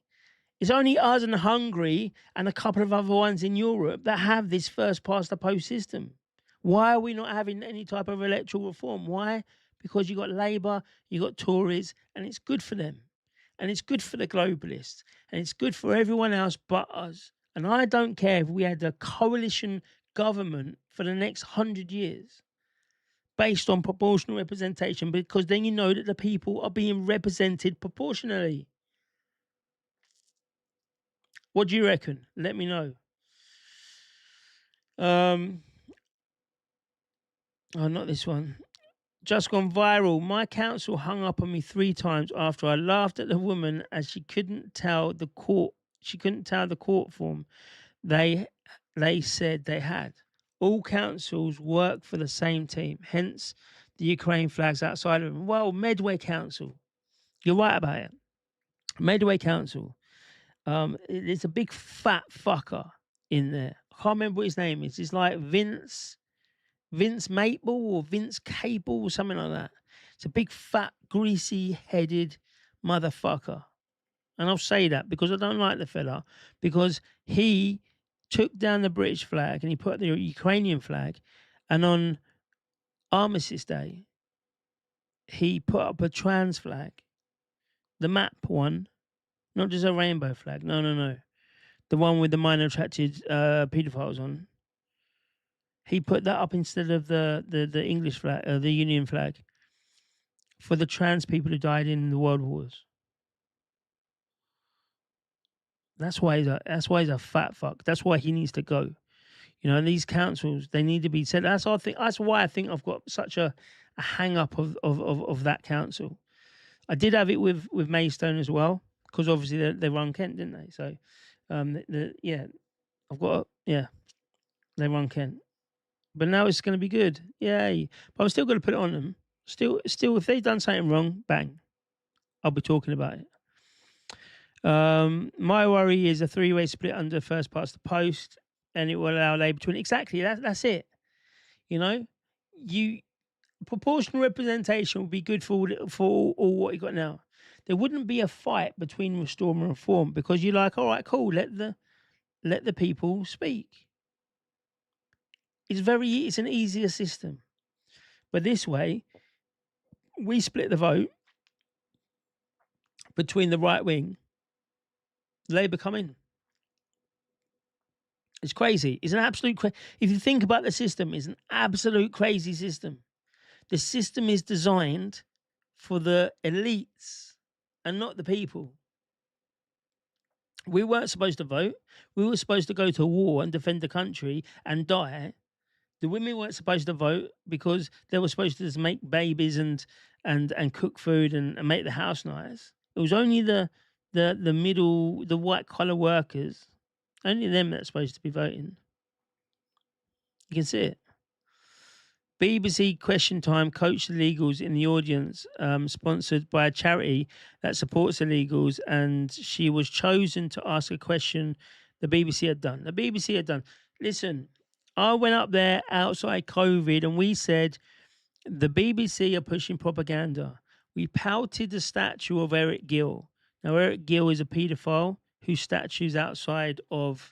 It's only us and Hungary and a couple of other ones in Europe that have this first past the post system. Why are we not having any type of electoral reform? Why? Because you got Labour, you got Tories, and it's good for them. And it's good for the globalists. And it's good for everyone else but us. And I don't care if we had a coalition government for the next 100 years based on proportional representation, because then you know that the people are being represented proportionally. What do you reckon? Let me know. Oh, not this one. Just gone viral. My council hung up on me 3 times after I laughed at the woman as she couldn't tell the court. She couldn't tell the court form they said they had. All councils work for the same team. Hence, the Ukraine flags outside of them. Well, Medway Council. You're right about it. Medway Council. There's a big fat fucker in there. I can't remember what his name is. It's like Vince Maple or Vince Cable or something like that. It's a big fat greasy headed motherfucker. And I'll say that because I don't like the fella, because he took down the British flag and he put the Ukrainian flag, and on Armistice Day he put up a trans flag, the map one. Not just a rainbow flag. No. The one with the minor attracted paedophiles on. He put that up instead of the English flag, the Union flag, for the trans people who died in the World Wars. That's why he's a fat fuck. That's why he needs to go. You know, and these councils, they need to be said. That's why I think I've got such a hang up of that council. I did have it with Maidstone as well, because obviously they run Kent, didn't they? So, they run Kent. But now it's going to be good. Yay. But I'm still going to put it on them. Still, if they've done something wrong, bang, I'll be talking about it. My worry is a 3-way split under first past the post, and it will allow Labour to win. Exactly, that's it. You know, proportional representation will be good for all what you got now. There wouldn't be a fight between Reform and Reform, because you're like, all right, cool, let the people speak. It's an easier system. But this way, we split the vote between the right wing. Labour come in. It's crazy. It's an absolute if you think about the system, it's an absolute crazy system. The system is designed for the elites and not the people. We weren't supposed to vote. We were supposed to go to war and defend the country and die. The women weren't supposed to vote because they were supposed to just make babies and cook food and make the house nice. It was only the middle, the white collar workers, only them that's supposed to be voting. You can see it. BBC Question Time coached illegals in the audience, sponsored by a charity that supports illegals, and she was chosen to ask a question the BBC had done. Listen, I went up there outside COVID and we said the BBC are pushing propaganda. We pouted the statue of Eric Gill. Now, Eric Gill is a paedophile whose statue's outside of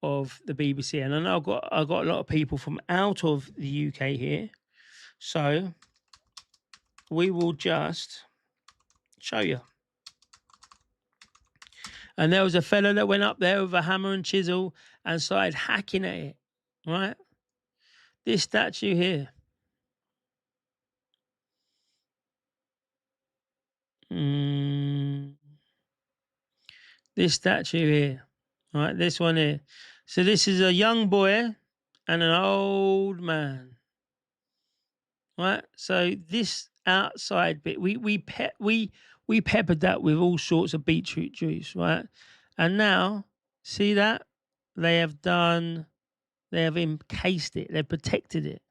the BBC. And I know I got a lot of people from out of the UK here. So we will just show you. And there was a fellow that went up there with a hammer and chisel and started hacking at it. Right? This statue here. This statue here, right? This one here. So this is a young boy and an old man, right? So this outside bit, we peppered that with all sorts of beetroot juice, right? And now, see that they have encased it, they've protected it.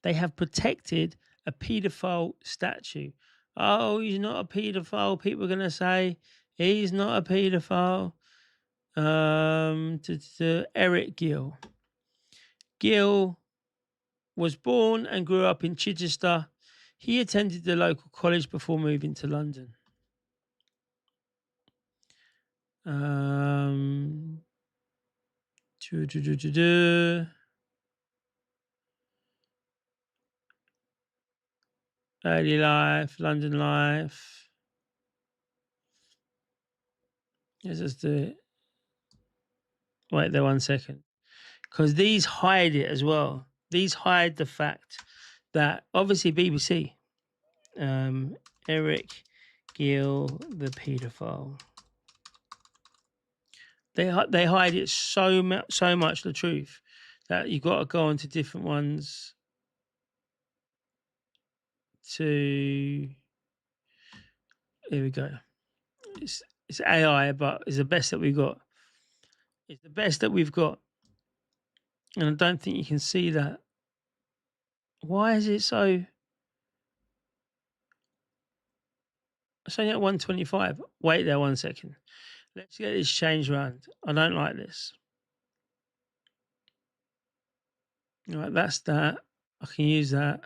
They have protected a paedophile statue. Oh, he's not a paedophile. People are going to say he's not a paedophile. To Eric Gill. Gill was born and grew up in Chichester. He attended the local college before moving to London. Early life, London life. Let's just do it. Wait there 1 second. Because these hide it as well. These hide the fact that obviously BBC, Eric Gill, the paedophile. They hide it so much the truth that you've got to go onto different ones to. Here we go. It's AI, but it's the best that we've got. It's the best that we've got, and I don't think you can see that. Why is it so? It's only at 125. Wait there 1 second. Let's get this changed around. I don't like this. All right, that's that. I can use that.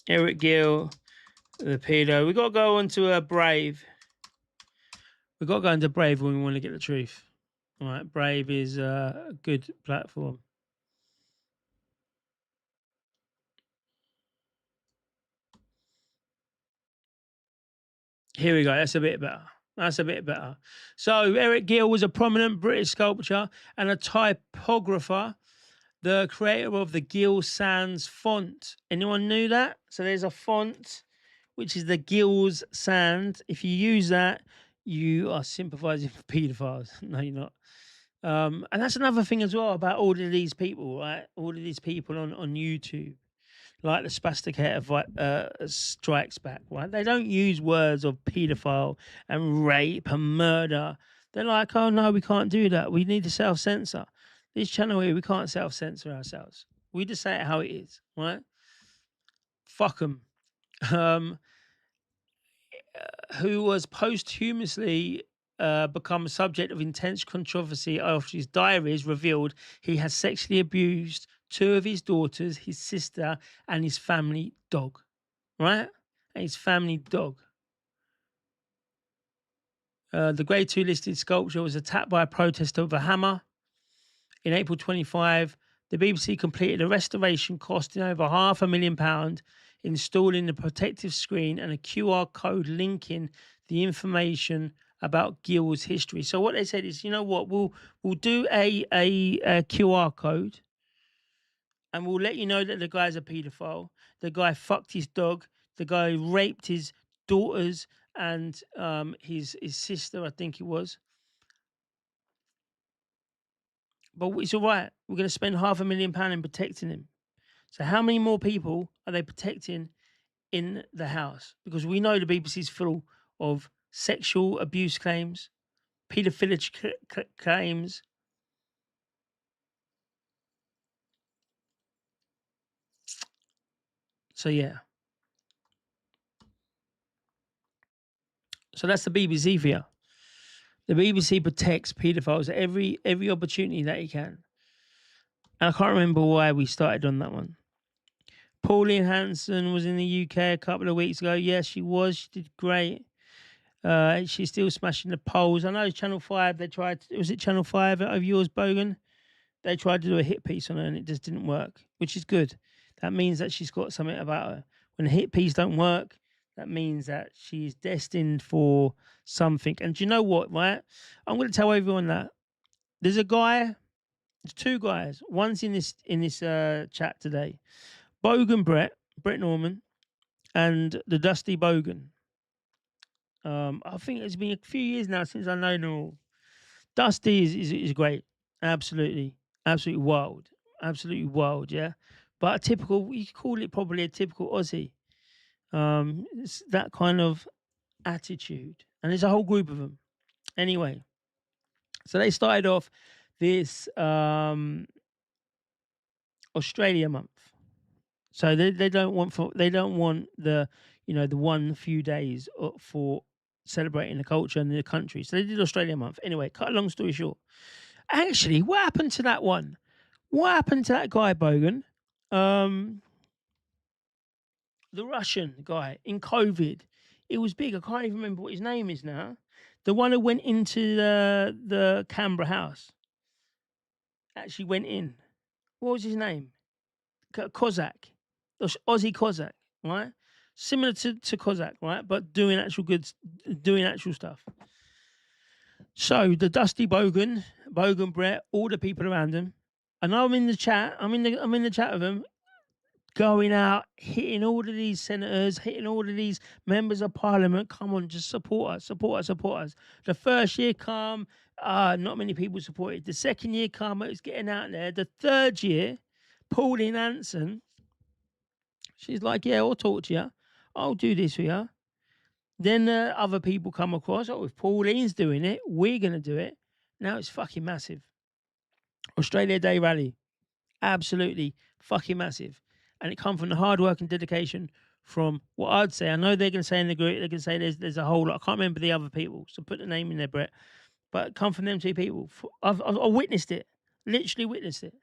Eric Gill, the pedo. We've got to go on to Brave. We've got to go into Brave when we want to get the truth. All right, Brave is a good platform. Here we go. That's a bit better. That's a bit better. So Eric Gill was a prominent British sculptor and a typographer, the creator of the Gill Sans font. Anyone knew that? So there's a font, which is the Gills Sans. If you use that, you are sympathising for paedophiles. No, you're not. And that's another thing as well about all of these people, right? All of these people on YouTube. Like the Spasticator Strikes Back, right? They don't use words of paedophile and rape and murder. They're like, oh no, we can't do that. We need to self-censor. This channel here, we can't self-censor ourselves. We just say it how it is, right? Fuck them. Who was posthumously become a subject of intense controversy after his diaries revealed he had sexually abused two of his daughters, his sister, and his family dog. Right? And his family dog. The Grade 2 listed sculpture was attacked by a protester with a hammer. In April 25, the BBC completed a restoration costing over £500,000, installing the protective screen and a QR code linking the information about Gill's history. So what they said is, you know what, we'll do a QR code, and we'll let you know that the guy's a paedophile. The guy fucked his dog. The guy raped his daughters and his sister, I think it was. But it's all right. We're going to spend £500,000 in protecting him. So how many more people are they protecting in the house? Because we know the BBC's full of sexual abuse claims, paedophilic claims. So yeah. So that's the BBC for you. The BBC protects paedophiles at every opportunity that it can. And I can't remember why we started on that one. Pauline Hanson was in the UK a couple of weeks ago. Yes, she was. She did great. She's still smashing the polls. I know Channel 5, they tried, was it Channel 5 of yours, Bogan? They tried to do a hit piece on her and it just didn't work, which is good. That means that she's got something about her. When a hit piece don't work, that means that she's destined for something. And do you know what, right? I'm going to tell everyone that there's a guy, there's two guys. One's in this chat today. Bogan Brett Norman, and the Dusty Bogan. I think it's been a few years now since I know them all. Dusty is great, absolutely, absolutely wild, yeah. But a typical, you could call it probably a typical Aussie. It's that kind of attitude, and there's a whole group of them. Anyway, so they started off this Australia month. So they don't want the the one few days for celebrating the culture and the country. So they did Australia month. Anyway, cut a long story short. Actually, what happened to that one? What happened to that guy, Bogan? The Russian guy in COVID. It was big. I can't even remember what his name is now. The one who went into the Canberra house. Actually went in. What was his name? Kozak. Aussie Kozak, right? Similar to Kozak, right? But doing actual stuff. So the Dusty Bogan Brett, all the people around him, and I'm in the chat. I'm in the chat with them, going out, hitting all of these senators, hitting all of these members of parliament. Come on, just support us. The first year come, not many people supported. The second year come, it was getting out there. The third year, Pauline Hanson, she's like, yeah, I'll talk to you. I'll do this for you. Then other people come across, if Pauline's doing it, we're going to do it. Now it's fucking massive. Australia Day rally. Absolutely fucking massive. And it come from the hard work and dedication from what I'd say. I know they're going to say in the group, they're going to say there's a whole lot. I can't remember the other people, so put the name in there, Brett. But it come from them two people. I've witnessed it. Literally witnessed it.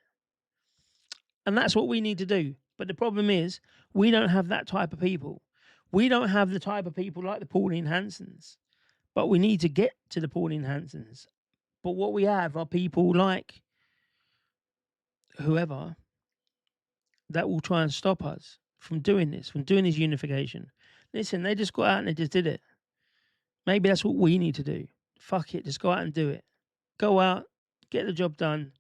And that's what we need to do. But the problem is, we don't have that type of people. We don't have the type of people like the Pauline Hansons. But we need to get to the Pauline Hansons. But what we have are people like whoever that will try and stop us from doing this unification. Listen, they just got out and they just did it. Maybe that's what we need to do. Fuck it, just go out and do it. Go out, get the job done.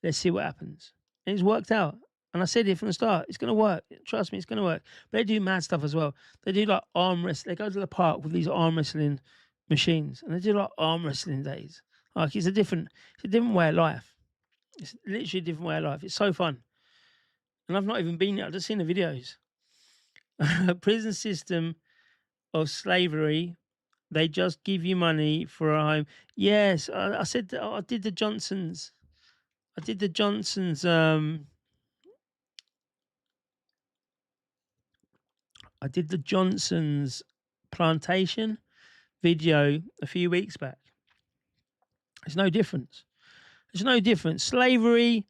Let's see what happens. And it's worked out. And I said it from the start, it's going to work. Trust me, it's going to work. But they do mad stuff as well. They do like arm wrestling. They go to the park with these arm wrestling machines. And they do like arm wrestling days. Like it's a different way of life. It's literally a different way of life. It's so fun. And I've not even been there. I've just seen the videos. Prison system of slavery. They just give you money for a home. Yes, I said that I did the Johnsons. I did the Johnsons plantation video a few weeks back. There's no difference. There's no difference. Slavery,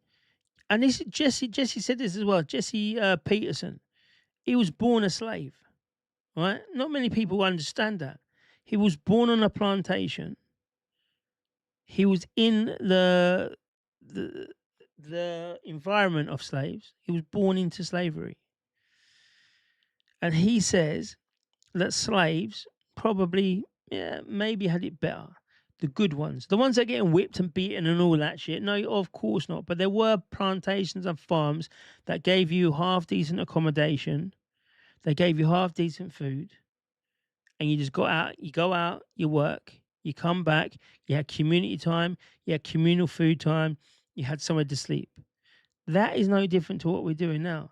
and this Jesse said this as well. Jesse Peterson, he was born a slave, right? Not many people understand that. He was born on a plantation. He was in the environment of slaves. He was born into slavery. And he says that slaves probably, maybe had it better. The good ones. The ones that are getting whipped and beaten and all that shit. No, of course not. But there were plantations and farms that gave you half-decent accommodation. They gave you half-decent food. And you just got out. You go out, you work, you come back, you had community time, you had communal food time, you had somewhere to sleep. That is no different to what we're doing now.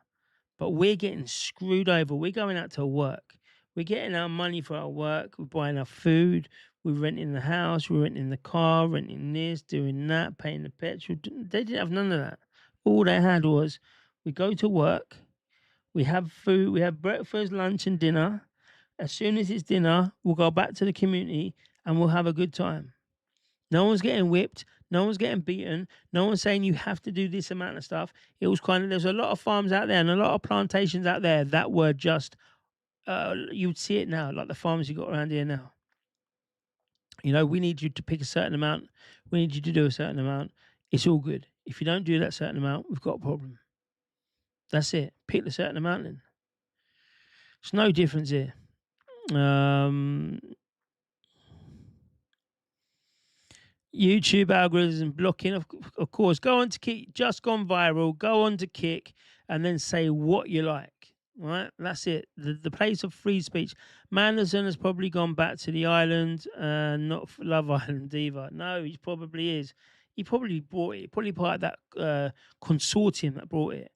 But we're getting screwed over. We're going out to work. We're getting our money for our work. We're buying our food. We're renting the house. We're renting the car, renting this, doing that, paying the petrol. They didn't have none of that. All they had was we go to work. We have food. We have breakfast, lunch, and dinner. As soon as it's dinner, we'll go back to the community and we'll have a good time. No one's getting whipped. No one's getting beaten. No one's saying you have to do this amount of stuff. It was there's a lot of farms out there and a lot of plantations out there that were just, you would see it now, like the farms you got around here now. You know, we need you to pick a certain amount. We need you to do a certain amount. It's all good. If you don't do that certain amount, we've got a problem. That's it. Pick the certain amount then. There's no difference here. YouTube algorithms blocking, of course. Go on to Kick, just gone viral. Go on to Kick and then say what you like. Right, that's it. The place of free speech. Manderson has probably gone back to the island, not Love Island either. No, he probably is. He probably bought it. Probably part of that consortium that brought it.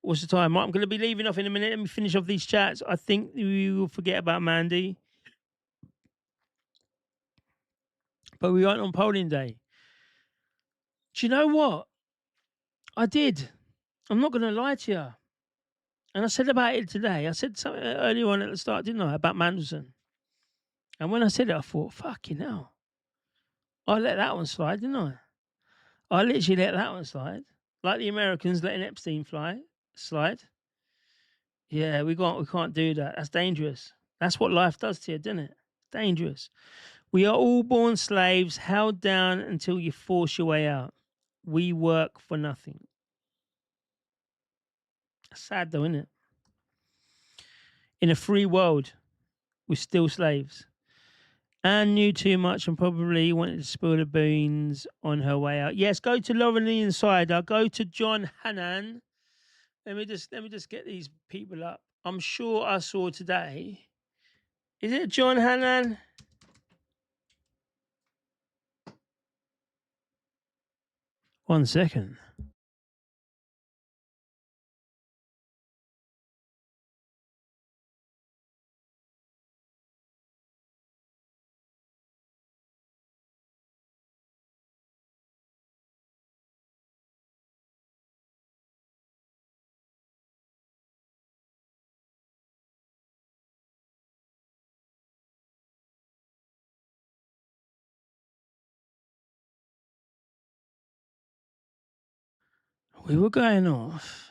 What's the time? Right, I'm going to be leaving off in a minute. Let me finish off these chats. I think we will forget about Mandy, but we weren't on polling day. Do you know what? I did. I'm not going to lie to you. And I said about it today. I said something earlier on at the start, didn't I, about Mandelson? And when I said it, I thought, fucking hell. I let that one slide, didn't I? I literally let that one slide. Like the Americans letting Epstein slide. Yeah, we can't do that. That's dangerous. That's what life does to you, doesn't it? Dangerous. We are all born slaves, held down until you force your way out. We work for nothing. Sad though, isn't it? In a free world, we're still slaves. Anne knew too much and probably wanted to spill the beans on her way out. Yes, go to Lauren the Insider. Go to John Hannan. Let me just get these people up. I'm sure I saw today. Is it John Hannan? One second. We were going off,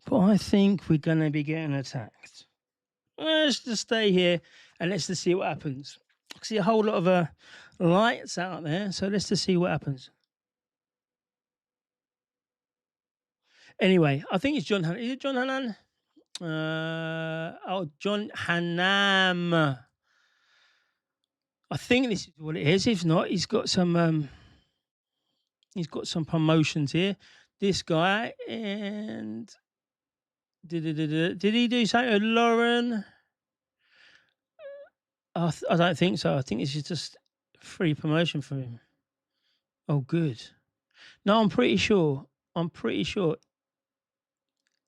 but I think we're going to be getting attacked. Let's just stay here and let's just see what happens. I see a whole lot of lights out there, so let's just see what happens. Anyway, I think it's John Hannan. Is it John Hannan? John Hannam. I think this is what it is. If not, he's got some promotions here. This guy, and did he do something with Lauren? I don't think so. I think this is just free promotion for him. Oh, good. No, I'm pretty sure.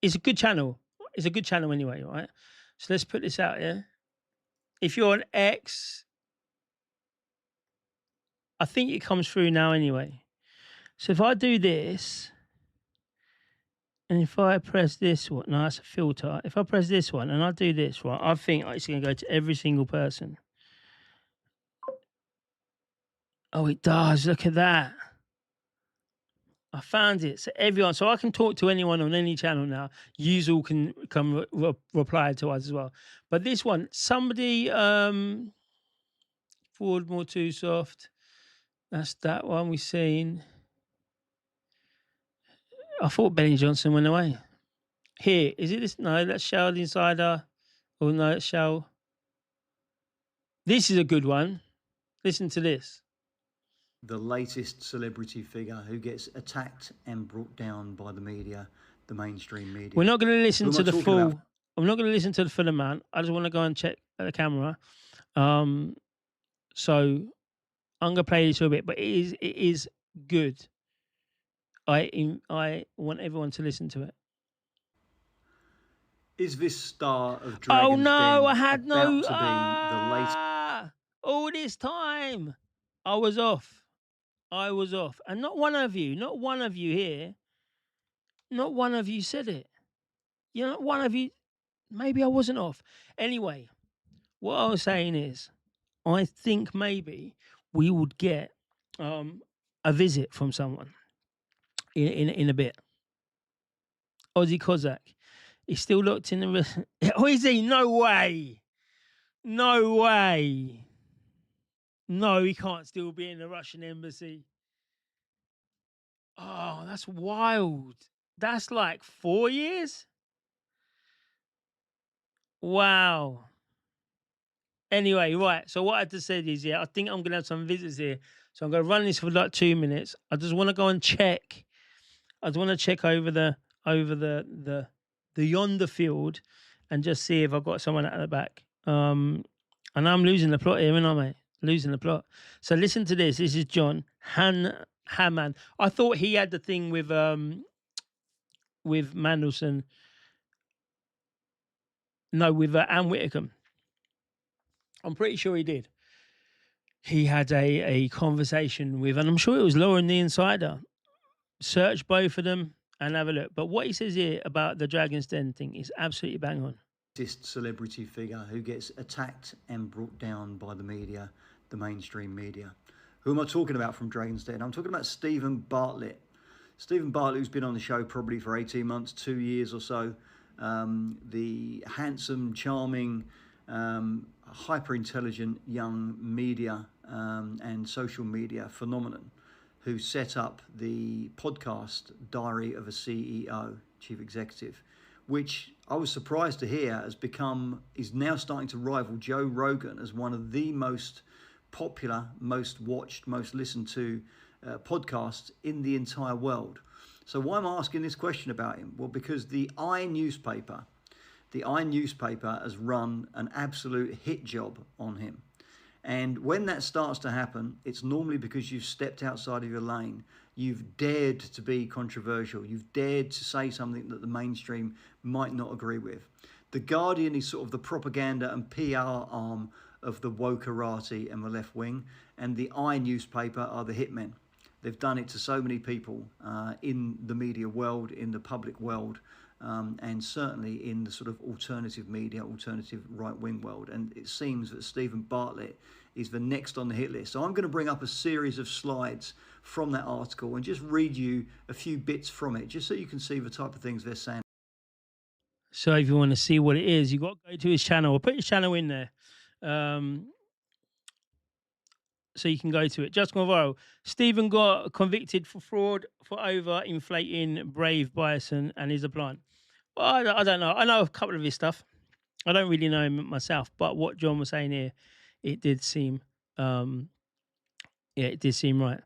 It's a good channel. It's a good channel anyway, right? So let's put this out, yeah? If you're an X, I think it comes through now anyway. So if I do this, and if I press this one, no, that's a filter. If I press this one and I do this, right, I think it's going to go to every single person. Oh, it does. Look at that. I found it. So everyone, so I can talk to anyone on any channel now. You all can come reply to us as well. But this one, somebody forward more too soft. That's that one we've seen. I thought Benny Johnson went away. Here, is it this? No, that's Shell the Insider. Oh no, it's Shell. This is a good one. Listen to this. The latest celebrity figure who gets attacked and brought down by the media, the mainstream media. We're not going to listen to the full. About? I'm not going to listen to the full amount. I just want to go and check the camera. So I'm going to play this a bit, but it is good. I want everyone to listen to it. Is this star of Dragon's Oh no, Den I had no. about to be the latest? All this time, I was off, and not one of you here, not one of you said it. You know, not one of you. Maybe I wasn't off. Anyway, what I was saying is, I think maybe we would get a visit from someone in a bit. Ozzy Kozak. He's still locked in the... Oh, is he? No way. No way. No, he can't still be in the Russian embassy. Oh, that's wild. That's like 4 years? Wow. Anyway, right. So what I just said is, I think I'm going to have some visits here. So I'm going to run this for like 2 minutes. I just want to go and check. I just want to check over the the yonder field and just see if I've got someone at the back. And I'm losing the plot here, aren't I? Losing the plot. So listen to this. This is John Hammond. I thought he had the thing with Mandelson. No, with Anne Whitcomb. I'm pretty sure he did. He had a conversation with, and I'm sure it was Lauren the Insider. Search both of them and have a look. But what he says here about the Dragon's Den thing is absolutely bang on. This celebrity figure who gets attacked and brought down by the media, the mainstream media. Who am I talking about from Dragon's Den? I'm talking about Stephen Bartlett. Stephen Bartlett, who's been on the show probably for 18 months, 2 years or so. The handsome, charming, hyper-intelligent young media and social media phenomenon who set up the podcast Diary of a CEO, Chief Executive, which I was surprised to hear is now starting to rival Joe Rogan as one of the most popular, most watched, most listened to podcasts in the entire world. So why am I asking this question about him? Well, because the I newspaper has run an absolute hit job on him. And when that starts to happen, it's normally because you've stepped outside of your lane. You've dared to be controversial. You've dared to say something that the mainstream might not agree with. The Guardian is sort of the propaganda and PR arm of the wokerati and the left wing. And the I newspaper are the hitmen. They've done it to so many people in the media world, in the public world, and certainly in the sort of alternative media, alternative right-wing world. And it seems that Stephen Bartlett is the next on the hit list. So I'm going to bring up a series of slides from that article and just read you a few bits from it, just so you can see the type of things they're saying. So if you want to see what it is, you've got to go to his channel. I'll put his channel in there. So you can go to it. Just gone viral. Stephen got convicted for fraud for over-inflating Brave Bison and is a plant. Well, I don't know. I know a couple of his stuff. I don't really know him myself, but what John was saying here, it did seem, it did seem right.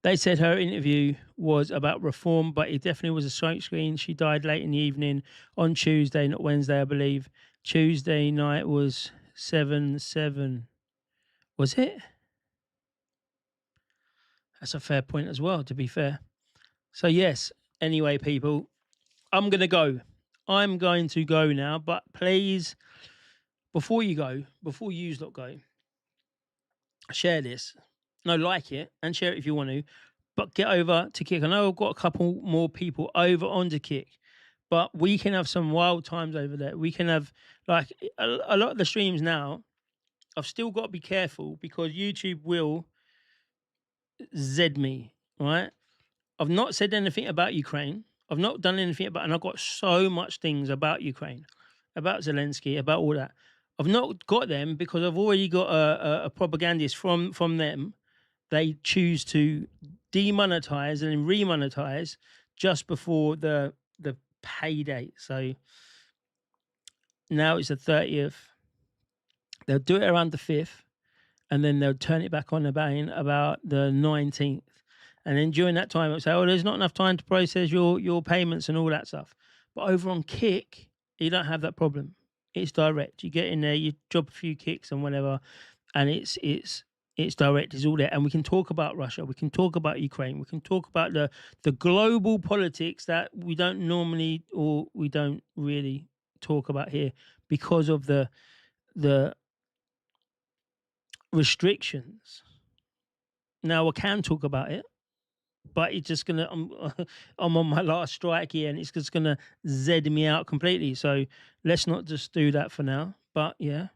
They said her interview was about reform, but it definitely was a smokescreen. She died late in the evening on Tuesday, not Wednesday, I believe. Tuesday night was 7/7. Was it? That's a fair point as well, to be fair. So, yes, anyway, people, I'm going to go. I'm going to go now, but please, before you lot go, share this. No, like it and share it if you want to, but get over to Kick. I know I've got a couple more people over onto Kick, but we can have some wild times over there. We can have, like, a lot of the streams now, I've still got to be careful because YouTube will Z me, right? I've not said anything about Ukraine. I've not done anything about, and I've got so much things about Ukraine, about Zelensky, about all that. I've not got them because I've already got a propagandist from them. They choose to demonetize and then remonetize just before the pay date. So now it's the 30th. They'll do it around the 5th, and then they'll turn it back on about the 19th. And then during that time, it'll say, oh, there's not enough time to process your payments and all that stuff. But over on Kick, you don't have that problem. It's direct. You get in there, you drop a few kicks and whatever, and it's direct. It's all there. And we can talk about Russia. We can talk about Ukraine. We can talk about the global politics that we don't normally or we don't really talk about here because of the restrictions. Now, I can talk about it, but it's just gonna. I'm on my last strike here, and it's just gonna Z me out completely. So let's not just do that for now. But yeah,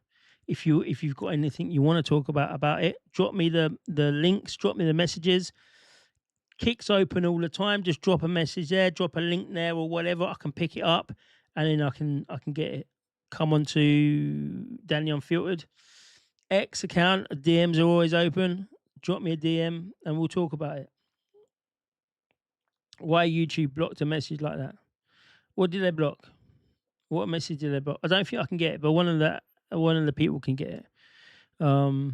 if you've got anything you want to talk about it, drop me the links, drop me the messages. Kick's open all the time. Just drop a message there, drop a link there or whatever. I can pick it up, and then I can get it. Come on to Danny Unfiltered X account. DMs are always open. Drop me a DM, and we'll talk about it. Why YouTube blocked a message like that? What did they block? What message did they block? I don't think I can get it, but one of the people can get it. Oh,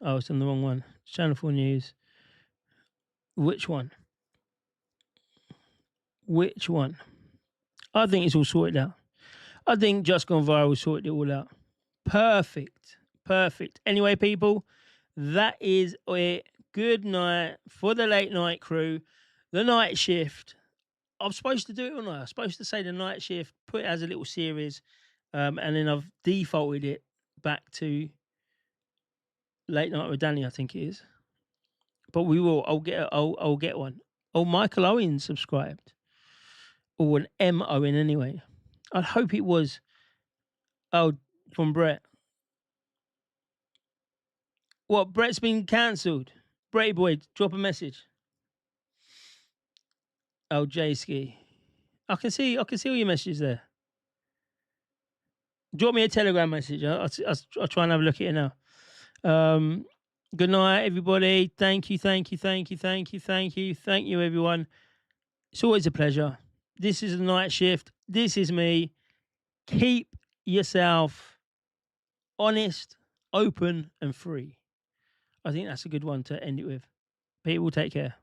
it's on the wrong one. Channel 4 News. Which one? Which one? I think it's all sorted out. I think Just Gone Viral sorted it all out. Perfect. Perfect. Anyway, people, that is it. Good night for the late night crew. The night shift. I'm supposed to do it or not? I'm supposed to say the night shift, put it as a little series, and then I've defaulted it back to Late Night with Danny, I think it is. But we will. I'll get one. Oh, Michael Owen subscribed. Or an M Owen anyway. I hope it was. Oh, from Brett. What? Brett's been cancelled. Bretty boy, drop a message. Oh, J-Ski. I can see all your messages there. Drop me a Telegram message. I'll try and have a look at it now. Good night, everybody. Thank you, everyone. It's always a pleasure. This is the night shift. This is me. Keep yourself honest, open, and free. I think that's a good one to end it with. People, take care.